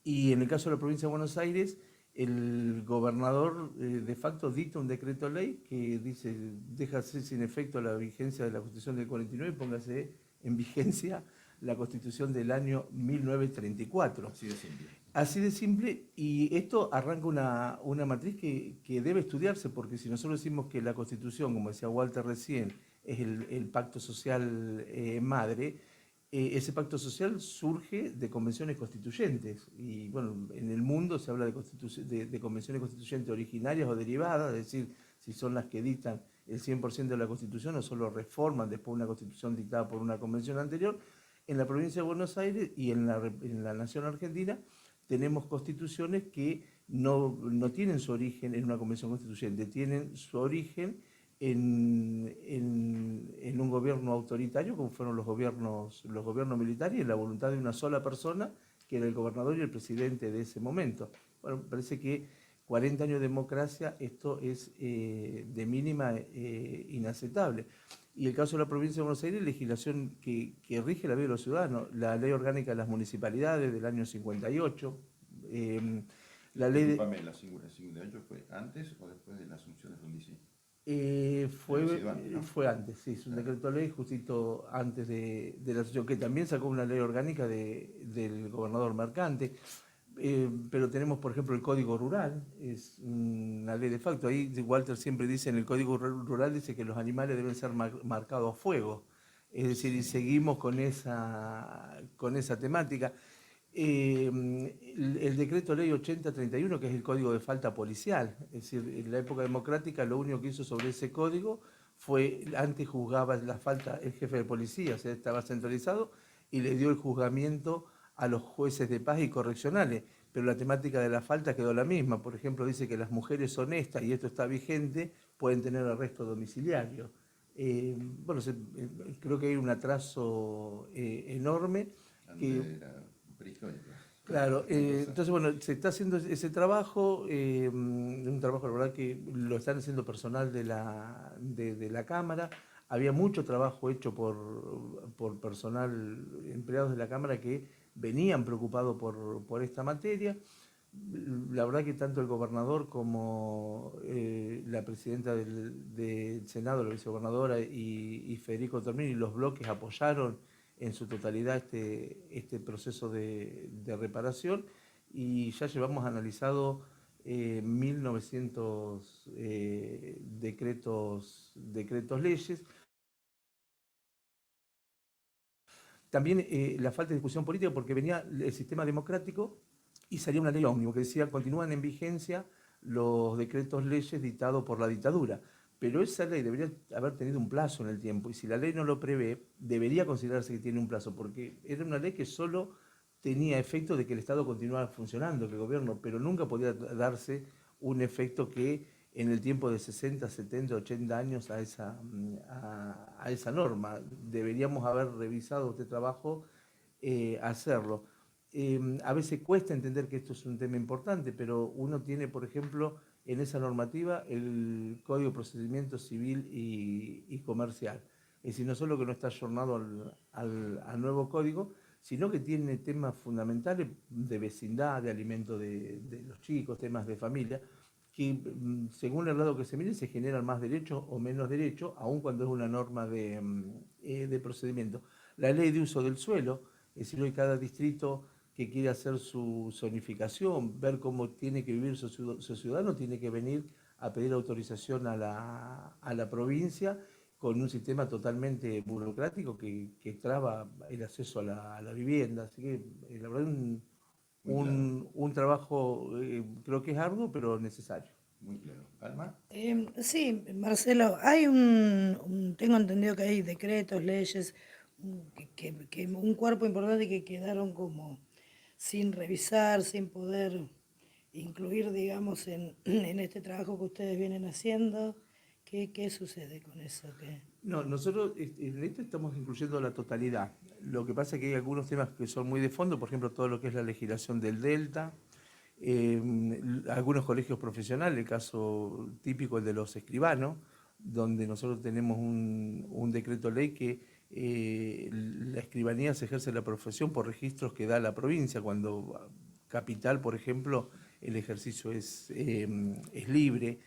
Y en el caso de la provincia de Buenos Aires, el gobernador de facto dicta un decreto ley que dice, déjase sin efecto la vigencia de la Constitución del 49 y póngase en vigencia la Constitución del año 1934. Así de simple. Así de simple, y esto arranca una matriz que debe estudiarse, porque si nosotros decimos que la Constitución, como decía Walter recién, es el pacto social madre, ese pacto social surge de convenciones constituyentes y bueno, en el mundo se habla de convenciones constituyentes originarias o derivadas, es decir, si son las que dictan el 100% de la Constitución o solo reforman después una Constitución dictada por una convención anterior. En la provincia de Buenos Aires y en la Nación Argentina tenemos constituciones que no tienen su origen en una convención constituyente, tienen su origen en un gobierno autoritario, como fueron los gobiernos militares, y en la voluntad de una sola persona, que era el gobernador y el presidente de ese momento. Bueno, parece que 40 años de democracia, esto es de mínima inaceptable. Y el caso de la provincia de Buenos Aires, legislación que rige la vida de los ciudadanos, la Ley Orgánica de las Municipalidades del año 58, La ley de... ¿La 58 fue antes o después de la asunción de Frondizi? Fue antes, sí, es un decreto ley justito antes de la asunción, que también sacó una ley orgánica del gobernador Mercante. Pero tenemos, por ejemplo, el Código Rural, es una ley de facto. Ahí Walter siempre dice, en el Código Rural dice que los animales deben ser marcados a fuego. Es decir, y seguimos con esa temática. El decreto ley 8031, que es el código de falta policial, es decir, en la época democrática lo único que hizo sobre ese código fue, antes juzgaba la falta el jefe de policía, o sea, estaba centralizado, y le dio el juzgamiento a los jueces de paz y correccionales, pero la temática de la falta quedó la misma. Por ejemplo, dice que las mujeres honestas, y esto está vigente, pueden tener arresto domiciliario. Bueno, creo que hay un atraso enorme. Claro, entonces bueno, se está haciendo ese trabajo, un trabajo la verdad que lo están haciendo personal de la Cámara. Había mucho trabajo hecho por personal, empleados de la Cámara que venían preocupados por esta materia. La verdad que tanto el gobernador como la presidenta del Senado, la vicegobernadora y Federico Termini, los bloques apoyaron en su totalidad este proceso de reparación, y ya llevamos analizado 1900 decretos leyes. También la falta de discusión política, porque venía el sistema democrático y salía una ley ómnibus que decía continúan en vigencia los decretos leyes dictados por la dictadura. Pero esa ley debería haber tenido un plazo en el tiempo, y si la ley no lo prevé, debería considerarse que tiene un plazo, porque era una ley que solo tenía efecto de que el Estado continuara funcionando, que el gobierno, pero nunca podía darse un efecto que en el tiempo de 60, 70, 80 años a esa norma. Deberíamos haber revisado este trabajo, hacerlo. A veces cuesta entender que esto es un tema importante, pero uno tiene, por ejemplo, en esa normativa el Código de Procedimiento Civil y Comercial. Es decir, no solo que no está ayornado al nuevo código, sino que tiene temas fundamentales de vecindad, de alimento de los chicos, temas de familia, que según el lado que se mire se generan más derechos o menos derechos, aun cuando es una norma de procedimiento. La ley de uso del suelo, es decir, hoy cada distrito que quiere hacer su zonificación, ver cómo tiene que vivir su ciudadano, tiene que venir a pedir autorización a la provincia, con un sistema totalmente burocrático que traba el acceso a la vivienda. Así que la verdad un trabajo creo que es arduo, pero necesario. Muy claro. ¿Alma? Sí, Marcelo, hay tengo entendido que hay decretos, leyes, que un cuerpo importante que quedaron como sin revisar, sin poder incluir, digamos, en este trabajo que ustedes vienen haciendo. ¿Qué sucede con eso? No, nosotros en esto estamos incluyendo la totalidad. Lo que pasa es que hay algunos temas que son muy de fondo, por ejemplo, todo lo que es la legislación del Delta, algunos colegios profesionales, el caso típico el de los escribanos, donde nosotros tenemos un decreto ley que la escribanía se ejerce la profesión por registros que da la provincia, cuando capital, por ejemplo, el ejercicio es libre.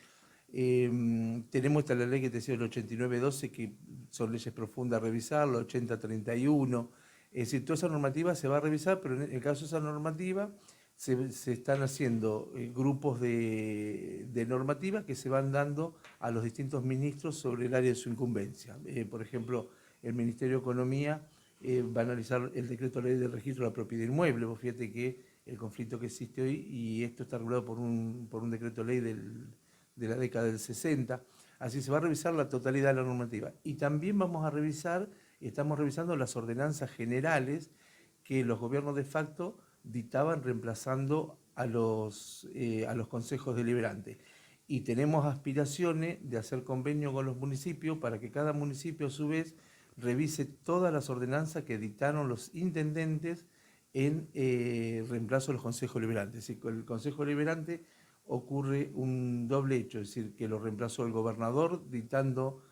Tenemos esta la ley que te decía, el 8912, que son leyes profundas a revisar, la 8031. Es decir, toda esa normativa se va a revisar, pero en el caso de esa normativa se están haciendo grupos de normativas que se van dando a los distintos ministros sobre el área de su incumbencia. Por ejemplo, el Ministerio de Economía va a analizar el decreto ley del registro de la propiedad inmueble. Vos fíjate que el conflicto que existe hoy, y esto está regulado por un decreto ley de la década del 60, así se va a revisar la totalidad de la normativa. Y también estamos revisando las ordenanzas generales que los gobiernos de facto dictaban reemplazando a los consejos deliberantes. Y tenemos aspiraciones de hacer convenio con los municipios para que cada municipio a su vez revise todas las ordenanzas que dictaron los intendentes en reemplazo de los consejos deliberantes. Es decir, con el consejo deliberante ocurre un doble hecho, es decir, que lo reemplazó el gobernador dictando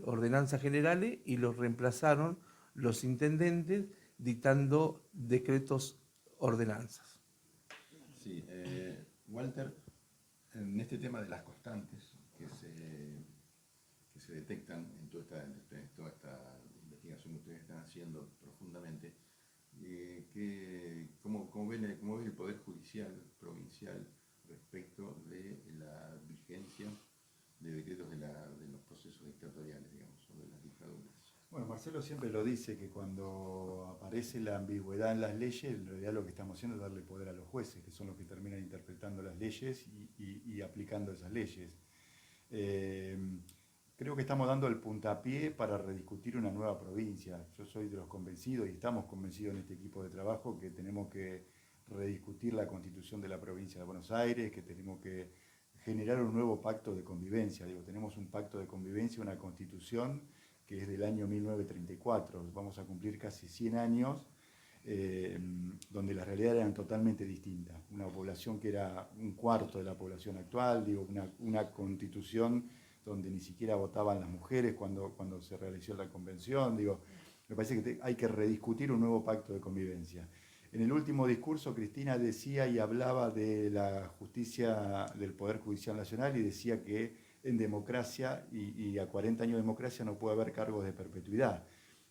ordenanzas generales, y los reemplazaron los intendentes dictando decretos ordenanzas. Sí, Walter, en este tema de las constantes que se detectan en toda esta investigación que ustedes están haciendo profundamente, ¿cómo ve el Poder Judicial provincial respecto de la vigencia de decretos de los procesos dictatoriales, digamos, o de las dictaduras? Bueno, Marcelo siempre lo dice, que cuando aparece la ambigüedad en las leyes, en realidad lo que estamos haciendo es darle poder a los jueces, que son los que terminan interpretando las leyes y aplicando esas leyes. Creo que estamos dando el puntapié para rediscutir una nueva provincia. Yo soy de los convencidos, y estamos convencidos en este equipo de trabajo, que tenemos que rediscutir la constitución de la provincia de Buenos Aires, que tenemos que generar un nuevo pacto de convivencia. Tenemos un pacto de convivencia, una constitución que es del año 1934. Vamos a cumplir casi 100 años, donde las realidades eran totalmente distintas. Una población que era un cuarto de la población actual, una constitución donde ni siquiera votaban las mujeres cuando se realizó la convención. Me parece que hay que rediscutir un nuevo pacto de convivencia. En el último discurso, Cristina decía y hablaba de la justicia, del Poder Judicial Nacional, y decía que en democracia y a 40 años de democracia no puede haber cargos de perpetuidad.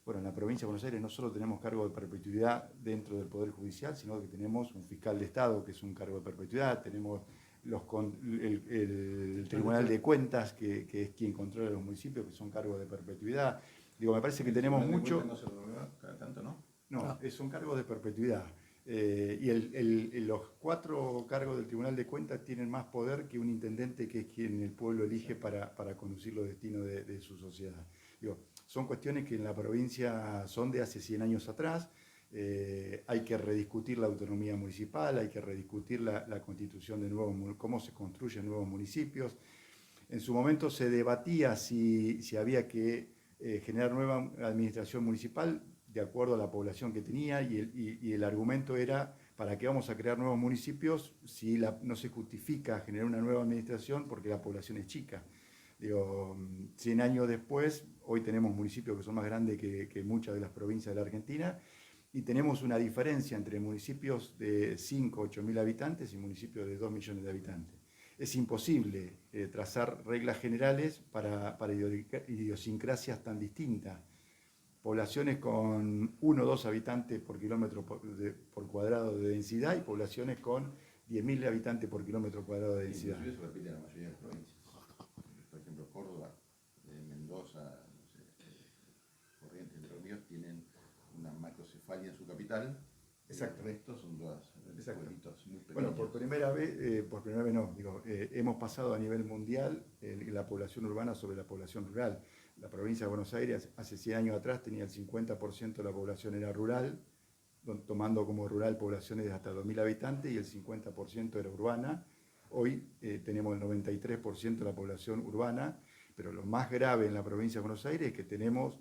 Bueno, en la provincia de Buenos Aires no solo tenemos cargos de perpetuidad dentro del Poder Judicial, sino que tenemos un fiscal de Estado que es un cargo de perpetuidad, tenemos el Tribunal de Cuentas, que es quien controla los municipios, que son cargos de perpetuidad. Me parece que tenemos mucho... No se lo renueva cada tanto, ¿no? No, son cargos de perpetuidad. Y los 4 cargos del Tribunal de Cuentas tienen más poder que un intendente, que es quien el pueblo elige para conducir los destinos de su sociedad. Son cuestiones que en la provincia son de hace 100 años atrás. Hay que rediscutir la autonomía municipal, hay que rediscutir la constitución de cómo se construyen nuevos municipios. En su momento se debatía si había que generar nueva administración municipal de acuerdo a la población que tenía, y el argumento era: ¿para qué vamos a crear nuevos municipios si no se justifica generar una nueva administración porque la población es chica? 100 años después, hoy tenemos municipios que son más grandes que muchas de las provincias de la Argentina, y tenemos una diferencia entre municipios de 5 o 8 mil habitantes y municipios de 2 millones de habitantes. Es imposible trazar reglas generales para idiosincrasias tan distintas. Poblaciones con 1 o 2 habitantes por kilómetro por cuadrado de densidad, y poblaciones con 10.000 habitantes por kilómetro cuadrado de densidad. Eso repite en la mayoría de las provincias. Por ejemplo, Córdoba, Mendoza, Corrientes, Entre Ríos tienen una macrocefalia en su capital. Exacto. El resto son todas pueblitos muy pequeños. Bueno, por primera vez no, hemos pasado a nivel mundial la población urbana sobre la población rural. La provincia de Buenos Aires hace 100 años atrás tenía el 50% de la población era rural, tomando como rural poblaciones de hasta 2.000 habitantes, y el 50% era urbana. Hoy tenemos el 93% de la población urbana, pero lo más grave en la provincia de Buenos Aires es que tenemos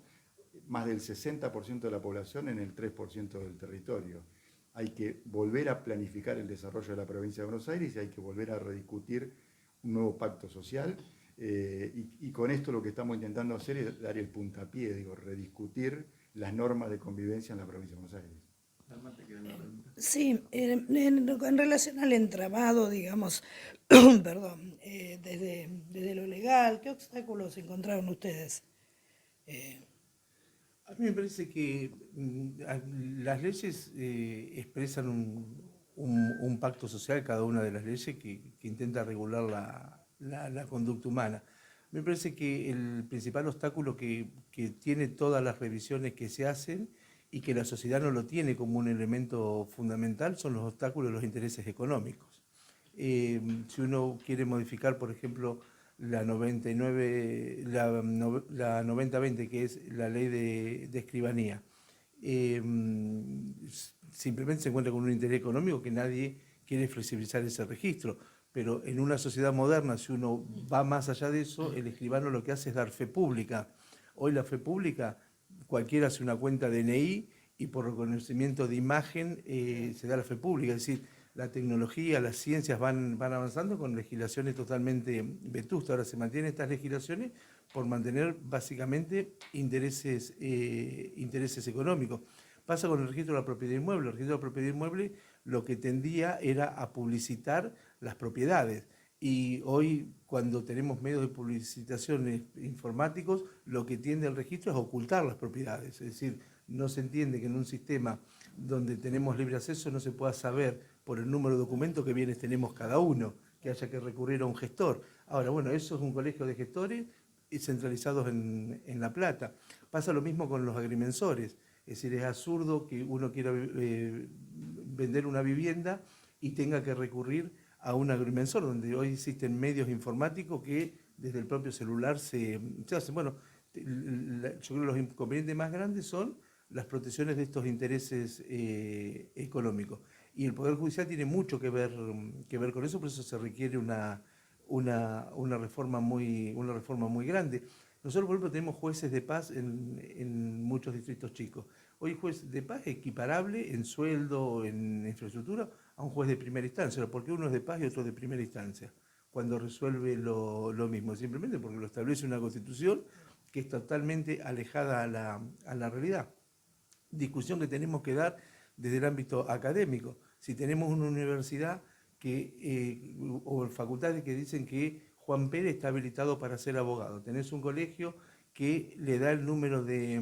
más del 60% de la población en el 3% del territorio. Hay que volver a planificar el desarrollo de la provincia de Buenos Aires, y hay que volver a rediscutir un nuevo pacto social. Y con esto lo que estamos intentando hacer es dar el puntapié, rediscutir las normas de convivencia en la provincia de Buenos Aires. Sí, en relación al entramado, perdón, desde lo legal, ¿qué obstáculos encontraron ustedes? A mí me parece que las leyes expresan un pacto social, cada una de las leyes que intenta regular la conducta humana. Me parece que el principal obstáculo que tiene todas las revisiones que se hacen, y que la sociedad no lo tiene como un elemento fundamental, son los obstáculos de los intereses económicos. Si uno quiere modificar, por ejemplo, la 90-20, que es la ley de escribanía, simplemente se encuentra con un interés económico, que nadie quiere flexibilizar ese registro. Pero en una sociedad moderna, si uno va más allá de eso, el escribano lo que hace es dar fe pública. Hoy la fe pública, cualquiera hace una cuenta DNI y por reconocimiento de imagen se da la fe pública. Es decir, la tecnología, las ciencias van avanzando con legislaciones totalmente vetustas. Ahora se mantienen estas legislaciones por mantener básicamente intereses económicos. Pasa con el registro de la propiedad inmueble. El registro de la propiedad inmueble lo que tendía era a publicitar las propiedades. Y hoy, cuando tenemos medios de publicitación informáticos, lo que tiende el registro es ocultar las propiedades. Es decir, no se entiende que en un sistema donde tenemos libre acceso no se pueda saber por el número de documentos que bienes tenemos cada uno, que haya que recurrir a un gestor. Ahora, bueno, eso es un colegio de gestores centralizados en La Plata. Pasa lo mismo con los agrimensores. Es decir, es absurdo que uno quiera vender una vivienda y tenga que recurrir a un agrimensor, donde hoy existen medios informáticos que desde el propio celular se hacen. Bueno, yo creo que los inconvenientes más grandes son las protecciones de estos intereses económicos. Y el Poder Judicial tiene mucho que ver con eso, por eso se requiere una reforma muy grande. Nosotros, por ejemplo, tenemos jueces de paz en muchos distritos chicos. Hoy juez de paz es equiparable en sueldo, en infraestructura, a un juez de primera instancia. ¿Por qué uno es de paz y otro de primera instancia? Cuando resuelve lo mismo. Simplemente porque lo establece una constitución que es totalmente alejada a la realidad. Discusión que tenemos que dar desde el ámbito académico. Si tenemos una universidad o facultades que dicen que Juan Pérez está habilitado para ser abogado, tenés un colegio que le da el número de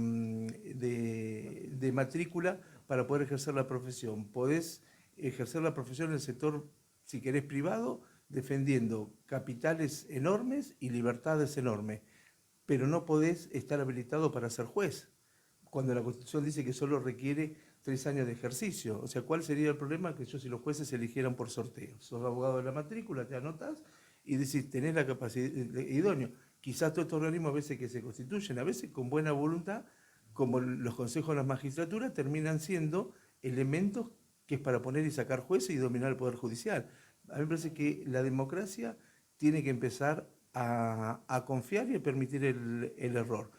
matrícula para poder ejercer la profesión. Podés ejercer la profesión en el sector, si querés, privado, defendiendo capitales enormes y libertades enormes, pero no podés estar habilitado para ser juez, cuando la Constitución dice que solo requiere 3 años de ejercicio. O sea, ¿cuál sería el problema? Que si los jueces se eligieran por sorteo. Sos abogado de la matrícula, te anotás y decís, tenés la capacidad idónea. Quizás todos estos organismos a veces que se constituyen, a veces con buena voluntad, como los consejos de la magistratura, terminan siendo elementos que es para poner y sacar jueces y dominar el Poder Judicial. A mí me parece que la democracia tiene que empezar a confiar y a permitir el error.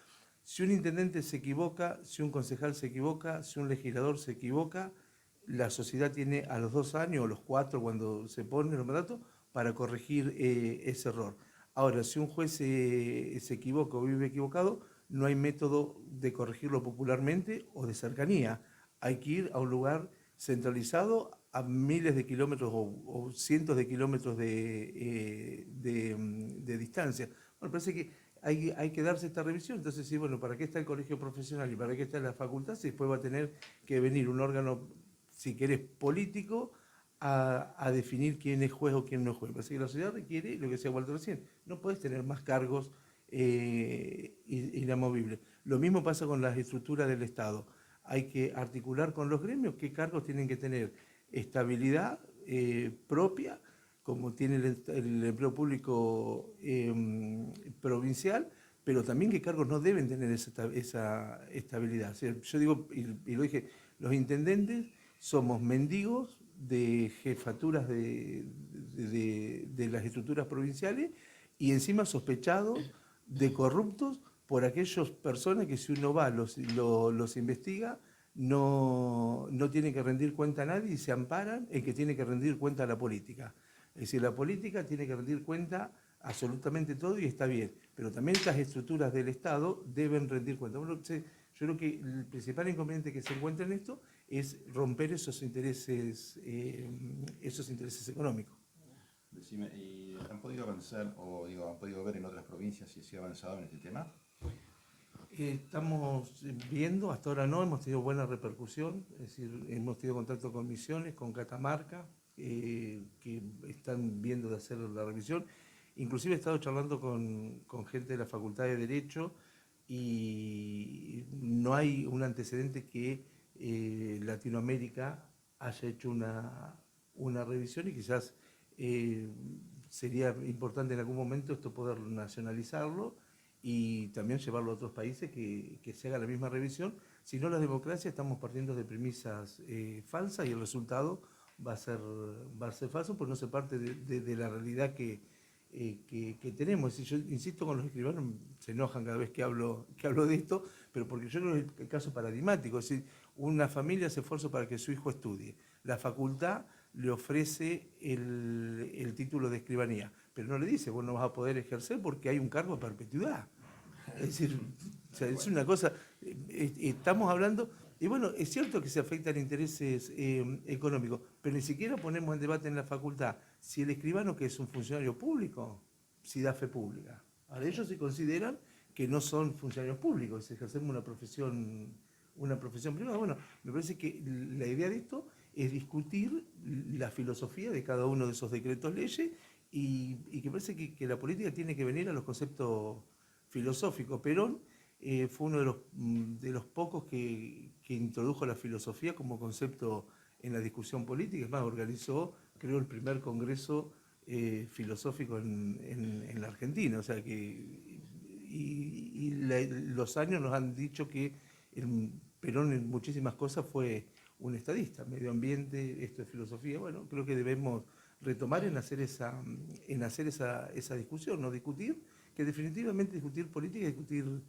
Si un intendente se equivoca, si un concejal se equivoca, si un legislador se equivoca, la sociedad tiene a los 2 años o los 4 cuando se ponen los mandatos para corregir ese error. Ahora, si un juez se equivoca o vive equivocado, no hay método de corregirlo popularmente o de cercanía. Hay que ir a un lugar centralizado a miles de kilómetros o cientos de kilómetros de distancia. Bueno, parece que hay que darse esta revisión. Entonces, sí, bueno, ¿para qué está el colegio profesional y para qué está la facultad? Si después va a tener que venir un órgano, si querés, político, a definir quién es juez o quién no es juez. Parece que la sociedad requiere, lo que decía Walter recién, no podés tener más cargos inamovibles. Lo mismo pasa con las estructuras del Estado. Hay que articular con los gremios qué cargos tienen que tener estabilidad propia, como tiene el empleo público provincial, pero también qué cargos no deben tener esa estabilidad. O sea, yo digo, y lo dije, los intendentes somos mendigos de jefaturas de las estructuras provinciales y encima sospechados de corruptos por aquellas personas que si uno va, los investiga, no tienen que rendir cuenta a nadie y se amparan en que tiene que rendir cuenta a la política. Es decir, la política tiene que rendir cuenta absolutamente todo y está bien, pero también las estructuras del Estado deben rendir cuenta. Bueno, yo creo que el principal inconveniente que se encuentra en esto es romper esos intereses económicos. Decime, ¿y han podido avanzar o han podido ver en otras provincias si se ha avanzado en este tema? Estamos viendo, hasta ahora no, hemos tenido buena repercusión, es decir, hemos tenido contacto con Misiones, con Catamarca, que están viendo de hacer la revisión. Inclusive he estado charlando con gente de la Facultad de Derecho y no hay un antecedente que Latinoamérica haya hecho una revisión y quizás sería importante en algún momento esto poder nacionalizarlo y también llevarlo a otros países que se haga la misma revisión. Si no, la democracia estamos partiendo de premisas falsas y el resultado va a ser falso porque no se parte de la realidad que tenemos. Yo insisto con los escribanos, se enojan cada vez que hablo de esto, pero porque yo creo que es el caso paradigmático. Es decir, una familia se esfuerza para que su hijo estudie. La facultad le ofrece el título de escribanía, pero no le dice, vos no vas a poder ejercer porque hay un cargo a perpetuidad. Es decir, o sea, es una cosa, estamos hablando Y bueno, es cierto que se afectan intereses económicos, pero ni siquiera ponemos en debate en la facultad si el escribano, que es un funcionario público, si da fe pública. Ahora, ellos se consideran que no son funcionarios públicos, ejercemos una profesión privada. Bueno, me parece que la idea de esto es discutir la filosofía de cada uno de esos decretos leyes y que parece que la política tiene que venir a los conceptos filosóficos. Perón fue uno de los pocos que introdujo la filosofía como concepto en la discusión política. Es más, creó el primer congreso filosófico en la Argentina. O sea que los años nos han dicho que Perón en muchísimas cosas fue un estadista, medio ambiente, esto es filosofía. Bueno, creo que debemos retomar en hacer esa discusión, no discutir, que definitivamente discutir política es discutir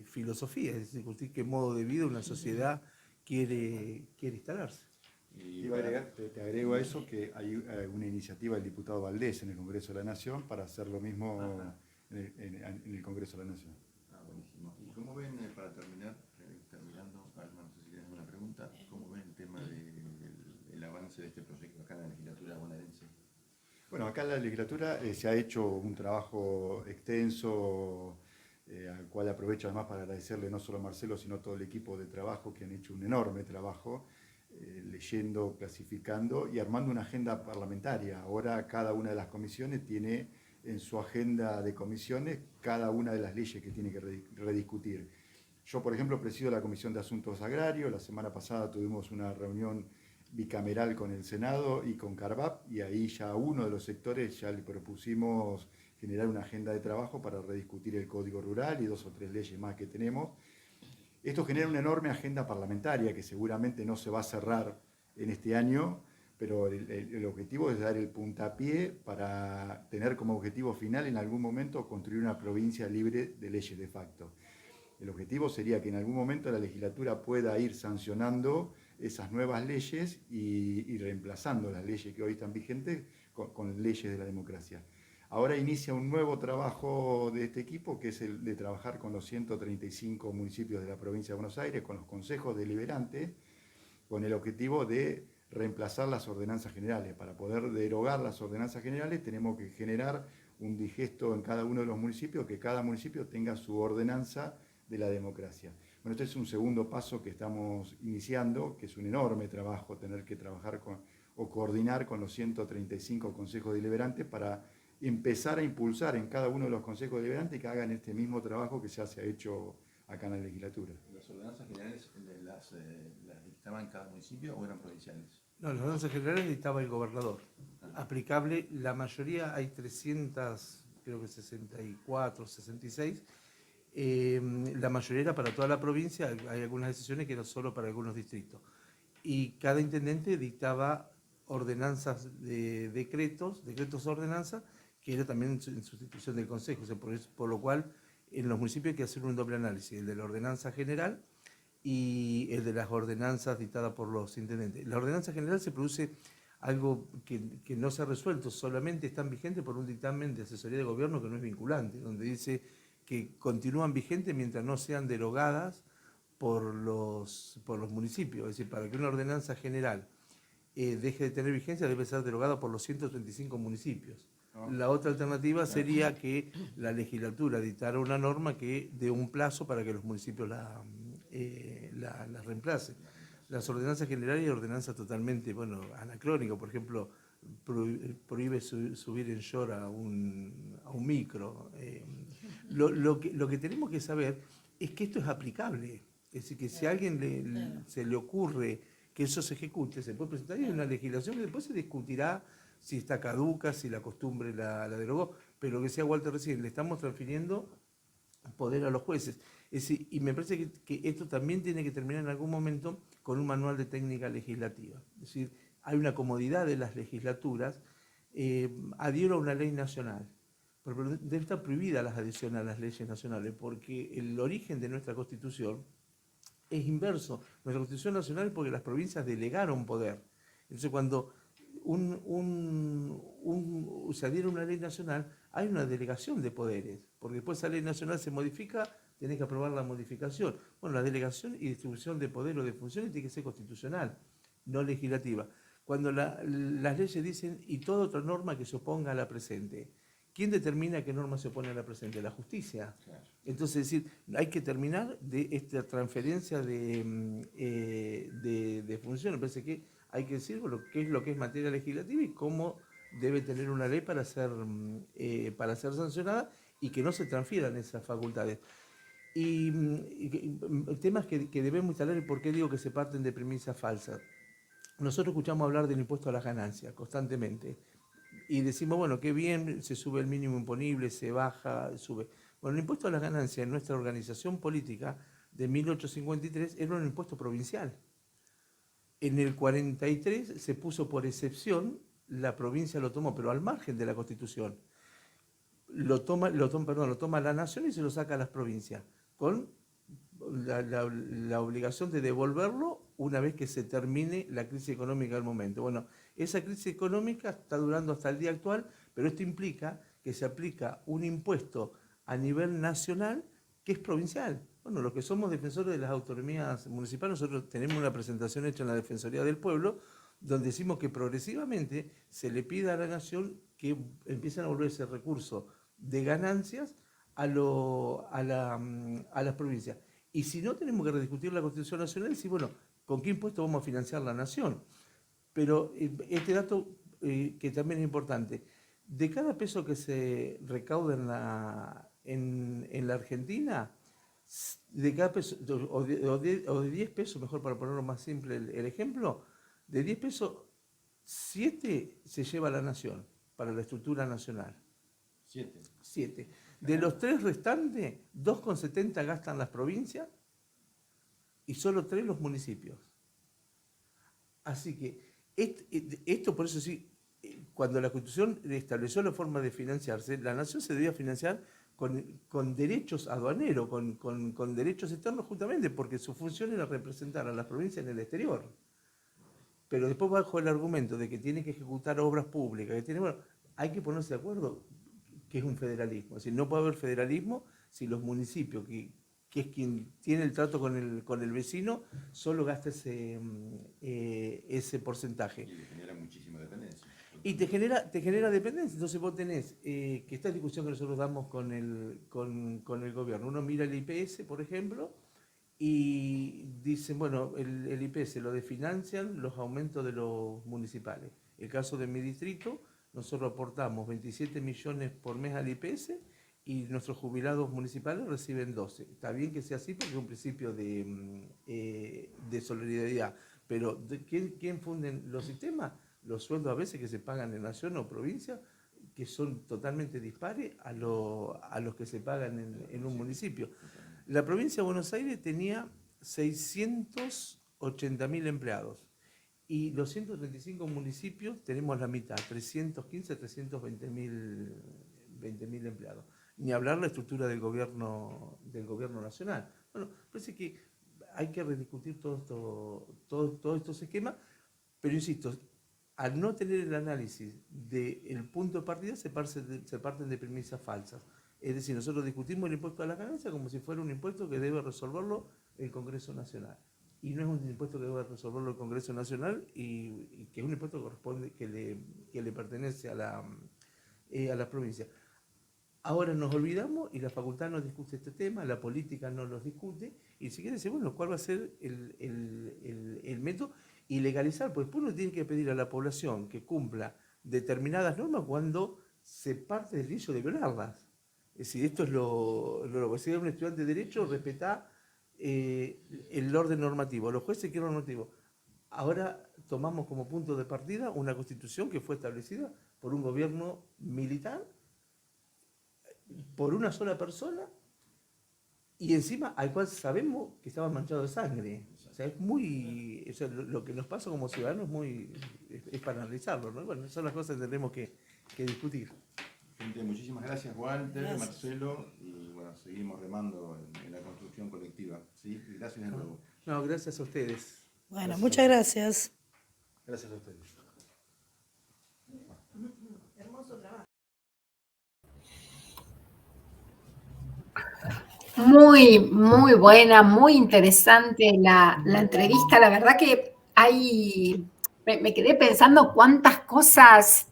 filosofía, es discutir qué modo de vida una sociedad quiere instalarse. Y te agrego a eso que hay una iniciativa del diputado Valdés en el Congreso de la Nación para hacer lo mismo en el Congreso de la Nación. Buenísimo. ¿Y cómo ven, para terminando, Alma, no sé si tienes alguna pregunta, cómo ven el tema del avance de este proyecto acá en la legislatura bonaerense? Bueno, acá en la legislatura se ha hecho un trabajo extenso, al cual aprovecho además para agradecerle no solo a Marcelo, sino a todo el equipo de trabajo que han hecho un enorme trabajo, leyendo, clasificando y armando una agenda parlamentaria. Ahora cada una de las comisiones tiene en su agenda de comisiones cada una de las leyes que tiene que rediscutir. Yo, por ejemplo, presido la Comisión de Asuntos Agrarios. La semana pasada tuvimos una reunión bicameral con el Senado y con CARVAP, y ahí ya a uno de los sectores ya le propusimos generar una agenda de trabajo para rediscutir el Código Rural y 2 o 3 leyes más que tenemos. Esto genera una enorme agenda parlamentaria que seguramente no se va a cerrar en este año, pero el objetivo es dar el puntapié para tener como objetivo final en algún momento construir una provincia libre de leyes de facto. El objetivo sería que en algún momento la legislatura pueda ir sancionando esas nuevas leyes y reemplazando las leyes que hoy están vigentes con leyes de la democracia. Ahora inicia un nuevo trabajo de este equipo, que es el de trabajar con los 135 municipios de la provincia de Buenos Aires, con los consejos deliberantes, con el objetivo de reemplazar las ordenanzas generales. Para poder derogar las ordenanzas generales tenemos que generar un digesto en cada uno de los municipios, que cada municipio tenga su ordenanza de la democracia. Bueno, este es un segundo paso que estamos iniciando, que es un enorme trabajo tener que trabajar o coordinar con los 135 consejos deliberantes para empezar a impulsar en cada uno de los consejos deliberantes que hagan este mismo trabajo que ya se ha hecho acá en la legislatura. ¿Las ordenanzas generales las dictaba en cada municipio o eran provinciales? No, las ordenanzas generales dictaba el gobernador. Aplicable, la mayoría, hay 300, creo que 64, 66, la mayoría era para toda la provincia, hay algunas decisiones que eran solo para algunos distritos. Y cada intendente dictaba ordenanzas de decretos ordenanzas, que era también en sustitución del Consejo. O sea, por lo cual en los municipios hay que hacer un doble análisis, el de la ordenanza general y el de las ordenanzas dictadas por los intendentes. La ordenanza general se produce algo que no se ha resuelto, solamente están vigentes por un dictamen de asesoría de gobierno que no es vinculante, donde dice que continúan vigentes mientras no sean derogadas por los municipios. Es decir, para que una ordenanza general deje de tener vigencia debe ser derogada por los 135 municipios. La otra alternativa sería que la legislatura dictara una norma que dé un plazo para que los municipios la reemplacen. Las ordenanzas generales y ordenanzas totalmente anacrónicas, por ejemplo, prohíbe subir en short a un micro. Lo que tenemos que saber es que esto es aplicable. Es decir, que si a alguien se le ocurre que eso se ejecute, se puede presentar una legislación que después se discutirá si está caduca, si la costumbre la derogó, pero lo que decía Walter recién, le estamos transfiriendo poder a los jueces. Es decir, y me parece que esto también tiene que terminar en algún momento con un manual de técnica legislativa. Es decir, hay una comodidad de las legislaturas, adhiero a una ley nacional, pero debe estar prohibida las adhesiones a las leyes nacionales, porque el origen de nuestra Constitución es inverso. Nuestra Constitución nacional es porque las provincias delegaron poder. Entonces, cuando se adhiere a una ley nacional, hay una delegación de poderes, porque después esa ley nacional se modifica, tenés que aprobar la modificación. Bueno, la delegación y distribución de poder o de funciones tiene que ser constitucional, no legislativa. Cuando las leyes dicen, y toda otra norma que se oponga a la presente, ¿quién determina qué norma se opone a la presente? La justicia. Claro. Entonces, es decir, hay que terminar de esta transferencia de funciones. Me parece que hay que decir qué es lo que es materia legislativa y cómo debe tener una ley para ser sancionada y que no se transfieran esas facultades. Y temas que debemos instalar, y por qué digo que se parten de premisas falsas. Nosotros escuchamos hablar del impuesto a las ganancias constantemente y decimos, bueno, qué bien, se sube el mínimo imponible, se baja, sube. Bueno, el impuesto a las ganancias en nuestra organización política de 1853 era un impuesto provincial. En el 43 se puso por excepción, la provincia lo tomó, pero al margen de la Constitución. Lo toma la nación y se lo saca a las provincias, con la obligación de devolverlo una vez que se termine la crisis económica del momento. Bueno, esa crisis económica está durando hasta el día actual, pero esto implica que se aplica un impuesto a nivel nacional que es provincial. Bueno, los que somos defensores de las autonomías municipales, nosotros tenemos una presentación hecha en la Defensoría del Pueblo, donde decimos que progresivamente se le pide a la nación que empiecen a volver ese recurso de ganancias a las provincias. Y si no, tenemos que rediscutir la Constitución Nacional y decir, bueno, ¿con qué impuesto vamos a financiar la nación? Pero este dato que también es importante, de cada peso que se recauda en la Argentina, de cada peso, o de 10 pesos, mejor para ponerlo más simple el ejemplo, de 10 pesos, 7 se lleva a la nación, para la estructura nacional. 7. De los 3 restantes, 2,70 gastan las provincias y solo 3 los municipios. Así que esto por eso sí, cuando la Constitución estableció la forma de financiarse, la nación se debía financiar con derechos aduaneros, con derechos externos, justamente porque su función era representar a las provincias en el exterior. Pero después, bajo el argumento de que tiene que ejecutar obras públicas, hay que ponerse de acuerdo que es un federalismo. Es decir, no puede haber federalismo si los municipios, que es quien tiene el trato con el vecino, solo gasta ese porcentaje. Y le genera muchísima dependencia. Y te genera dependencia. Entonces vos tenés que esta discusión que nosotros damos con el gobierno. Uno mira el IPS, por ejemplo, y dicen, bueno, el IPS lo desfinancian los aumentos de los municipales. El caso de mi distrito, nosotros aportamos 27 millones por mes al IPS y nuestros jubilados municipales reciben 12. Está bien que sea así porque es un principio de solidaridad, pero ¿quién funden los sistemas? Los sueldos a veces que se pagan en nación o provincia, que son totalmente dispares a los que se pagan en un municipio. La provincia de Buenos Aires tenía 680.000 empleados. Y los 135 municipios tenemos la mitad, 315, 320.000 empleados. Ni hablar la estructura del gobierno nacional. Bueno, parece que hay que rediscutir todos estos esquemas, pero insisto, al no tener el análisis del punto de partida se parten de premisas falsas. Es decir, nosotros discutimos el impuesto a la ganancia como si fuera un impuesto que debe resolverlo el Congreso Nacional. Y no es un impuesto que debe resolverlo el Congreso Nacional y que es un impuesto que corresponde, que le pertenece a la provincia. Ahora nos olvidamos y la facultad no discute este tema, la política no los discute, y si quiere decir, bueno, ¿cuál va a ser el método? Y legalizar, pues después uno tiene que pedir a la población que cumpla determinadas normas cuando se parte del inicio de violarlas. Es decir, esto es lo que si un estudiante de Derecho, respetá el orden normativo, los jueces quieren normativo. Ahora tomamos como punto de partida una constitución que fue establecida por un gobierno militar, por una sola persona, y encima al cual sabemos que estaba manchado de sangre. O sea, lo que nos pasa como ciudadanos es para analizarlo, ¿no? Bueno, son las cosas que tendremos que discutir. Gente, muchísimas gracias, Walter, Marcelo, y bueno, seguimos remando en la construcción colectiva. ¿Sí? Gracias de nuevo. No, gracias a ustedes. Bueno, muchas gracias. Gracias a ustedes. Hermoso trabajo. Muy, muy buena, muy interesante la entrevista. La verdad que me quedé pensando cuántas cosas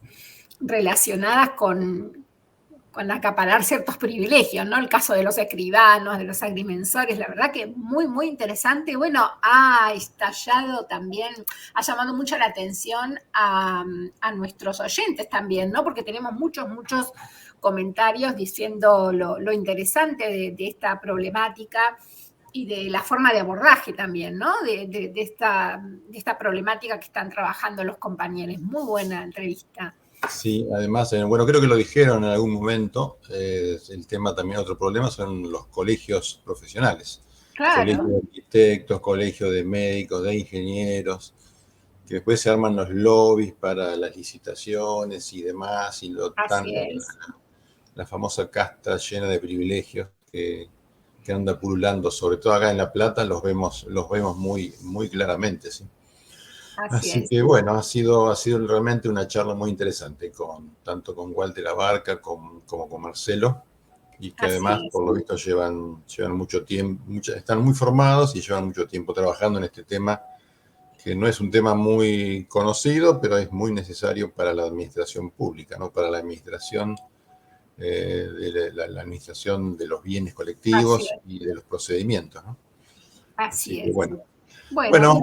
relacionadas con acaparar ciertos privilegios, ¿no? El caso de los escribanos, de los agrimensores, la verdad que muy, muy interesante. Bueno, ha estallado también, ha llamado mucho la atención a nuestros oyentes también, ¿no? Porque tenemos muchos comentarios diciendo lo interesante de esta problemática y de la forma de abordaje también, ¿no? De esta problemática que están trabajando los compañeros. Muy buena entrevista. Sí, además, bueno, creo que lo dijeron en algún momento, el tema también, otro problema son los colegios profesionales. Claro. Colegios de arquitectos, colegios de médicos, de ingenieros, que después se arman los lobbies para las licitaciones y demás, y la famosa casta llena de privilegios que anda pululando, sobre todo acá en La Plata, los vemos muy, muy claramente, ¿sí? Así que bueno, ha sido realmente una charla muy interesante, tanto con Walter Abarca como con Marcelo, y que además, por lo visto, llevan mucho tiempo, están muy formados y llevan mucho tiempo trabajando en este tema, que no es un tema muy conocido, pero es muy necesario para la administración pública, ¿no? Para la administración la administración de los bienes colectivos y de los procedimientos, ¿no? Así que, es. bueno,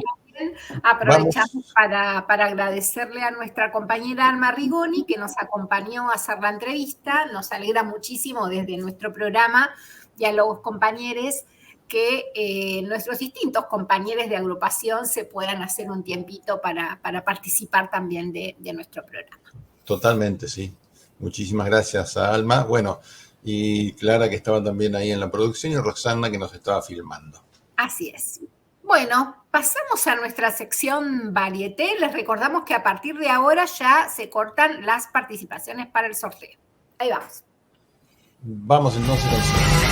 aprovechamos para agradecerle a nuestra compañera Alma Rigoni, que nos acompañó a hacer la entrevista. Nos alegra muchísimo desde nuestro programa Diálogos Compañeros que nuestros distintos compañeros de agrupación se puedan hacer un tiempito para participar también de nuestro programa. Totalmente, sí. Muchísimas gracias a Alma. Bueno, y Clara, que estaba también ahí en la producción, y Roxana, que nos estaba filmando. Así es. Bueno, pasamos a nuestra sección Varieté. Les recordamos que a partir de ahora ya se cortan las participaciones para el sorteo. Ahí vamos. Vamos entonces al sorteo.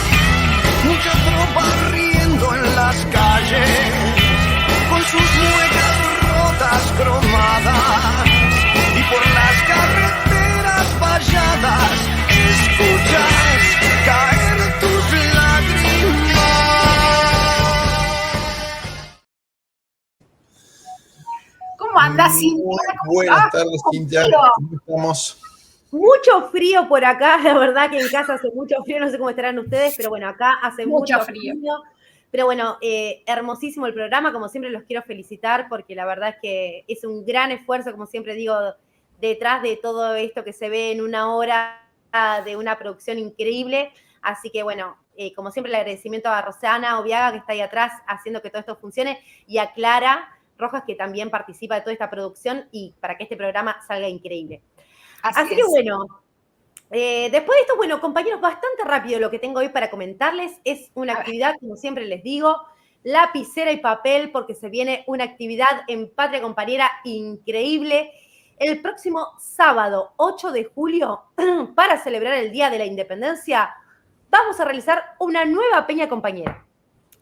Mucha tropa riendo en las calles, con sus muecas rotas cromadas, y por las carreteras valladas escuchas caer tus lágrimas. ¿Cómo andas, Cintia? Buenas tardes, Cintia. ¿Cómo estamos? Mucho frío por acá, la verdad que en casa hace mucho frío, no sé cómo estarán ustedes, pero bueno, acá hace mucho frío. Pero bueno, hermosísimo el programa, como siempre los quiero felicitar porque la verdad es que es un gran esfuerzo, como siempre digo, detrás de todo esto que se ve en una hora de una producción increíble. Así que bueno, como siempre el agradecimiento a Rosana Oviaga, que está ahí atrás haciendo que todo esto funcione, y a Clara Rojas, que también participa de toda esta producción y para que este programa salga increíble. Así que bueno, después de esto, bueno, compañeros, bastante rápido lo que tengo hoy para comentarles. Es una actividad, como siempre les digo, lapicera y papel, porque se viene una actividad en Patria Compañera increíble. El próximo sábado, 8 de julio, para celebrar el Día de la Independencia, vamos a realizar una nueva peña compañera.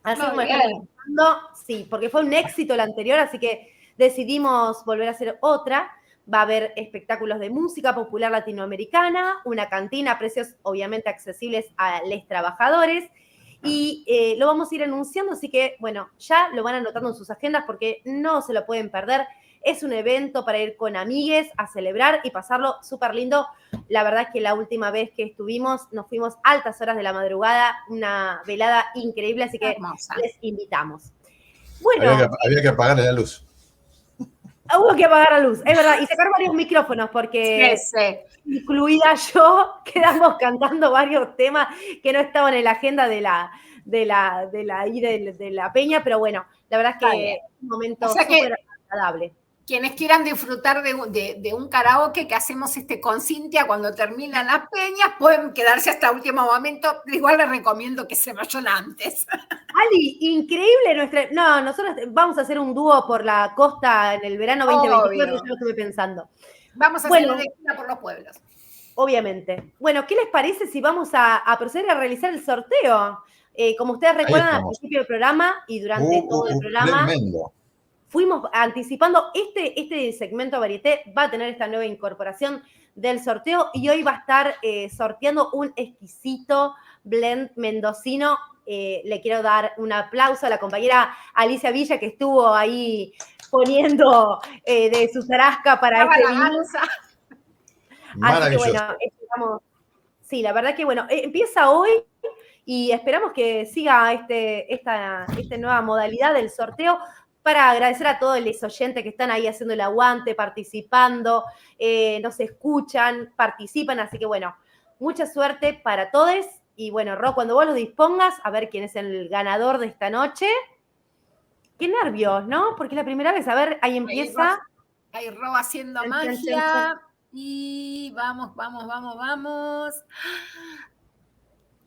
Así como estamos pensando, sí, porque fue un éxito la anterior, así que decidimos volver a hacer otra. Va a haber espectáculos de música popular latinoamericana, una cantina a precios obviamente accesibles a los trabajadores, y lo vamos a ir anunciando, así que bueno, ya lo van anotando en sus agendas porque no se lo pueden perder. Es un evento para ir con amigues a celebrar y pasarlo súper lindo. La verdad es que la última vez que estuvimos nos fuimos a altas horas de la madrugada, una velada increíble, así que les invitamos. Bueno, había que apagarle la luz. Hubo que apagar la luz, es verdad, y sacar varios micrófonos porque incluida yo, quedamos cantando varios temas que no estaban en la agenda de la peña, pero bueno, la verdad es que es un momento súper agradable. Quienes quieran disfrutar de un karaoke que hacemos con Cintia cuando terminan las peñas, pueden quedarse hasta último momento. Igual les recomiendo que se vayan antes. Ali, increíble nosotros vamos a hacer un dúo por la costa en el verano 2024, yo lo estuve pensando. Vamos a hacer de gira por los pueblos. Obviamente. Bueno, ¿qué les parece si vamos a proceder a realizar el sorteo? Como ustedes recuerdan, al principio del programa y durante todo el programa, fuimos anticipando, este segmento Varieté va a tener esta nueva incorporación del sorteo y hoy va a estar sorteando un exquisito blend mendocino. Le quiero dar un aplauso a la compañera Alicia Villa que estuvo ahí poniendo de su tarasca para este día. Así que bueno, esperamos. Sí, la verdad que bueno, empieza hoy y esperamos que siga esta nueva modalidad del sorteo para agradecer a todos los oyentes que están ahí haciendo el aguante, participando, nos escuchan, participan, así que bueno, mucha suerte para todos. Y bueno, Ro, cuando vos lo dispongas, a ver quién es el ganador de esta noche. Qué nervios, ¿no? Porque es la primera vez. A ver, ahí empieza. Ahí Ro haciendo magia. Y vamos.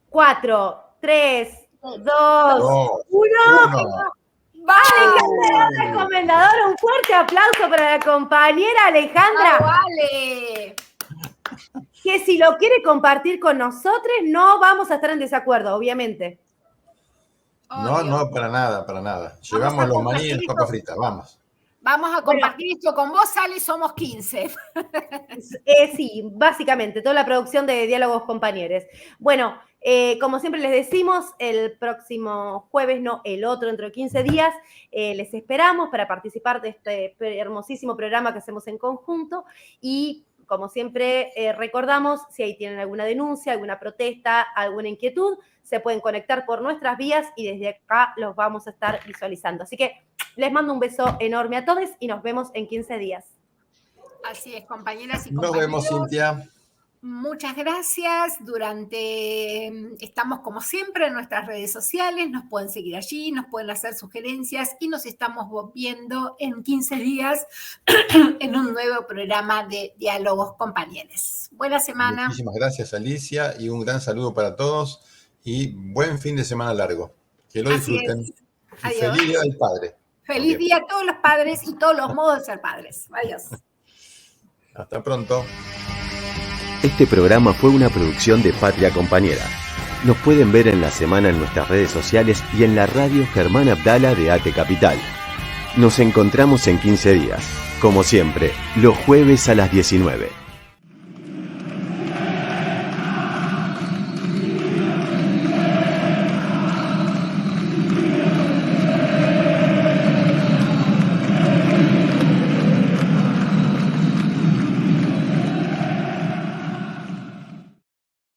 4, 3, 2, 1. ¡Vale, recomendador! Un fuerte aplauso para la compañera Alejandra. ¡Vale! Que si lo quiere compartir con nosotros, no vamos a estar en desacuerdo, obviamente. No, para nada. Llevamos los maní y las papas fritas, vamos. Vamos a compartir esto con vos, Ale, somos 15. Sí, básicamente, toda la producción de Diálogos Compañeros. Bueno, como siempre les decimos, el próximo jueves, no, el otro, dentro de 15 días, les esperamos para participar de este hermosísimo programa que hacemos en conjunto y como siempre, recordamos, si ahí tienen alguna denuncia, alguna protesta, alguna inquietud, se pueden conectar por nuestras vías y desde acá los vamos a estar visualizando. Así que les mando un beso enorme a todos y nos vemos en 15 días. Así es, compañeras y compañeros. Nos vemos, Cintia. Muchas gracias. Estamos como siempre en nuestras redes sociales, nos pueden seguir allí, nos pueden hacer sugerencias y nos estamos viendo en 15 días en un nuevo programa de Diálogos Compañeros. Buena semana. Muchísimas gracias, Alicia, y un gran saludo para todos y buen fin de semana largo. Que lo disfruten. Adiós. Feliz Día del Padre. Feliz día a todos los padres y todos los modos de ser padres. Adiós. Hasta pronto. Este programa fue una producción de Patria Compañera. Nos pueden ver en la semana en nuestras redes sociales y en la radio Germán Abdala de AT Capital. Nos encontramos en 15 días, como siempre, los jueves a las 19.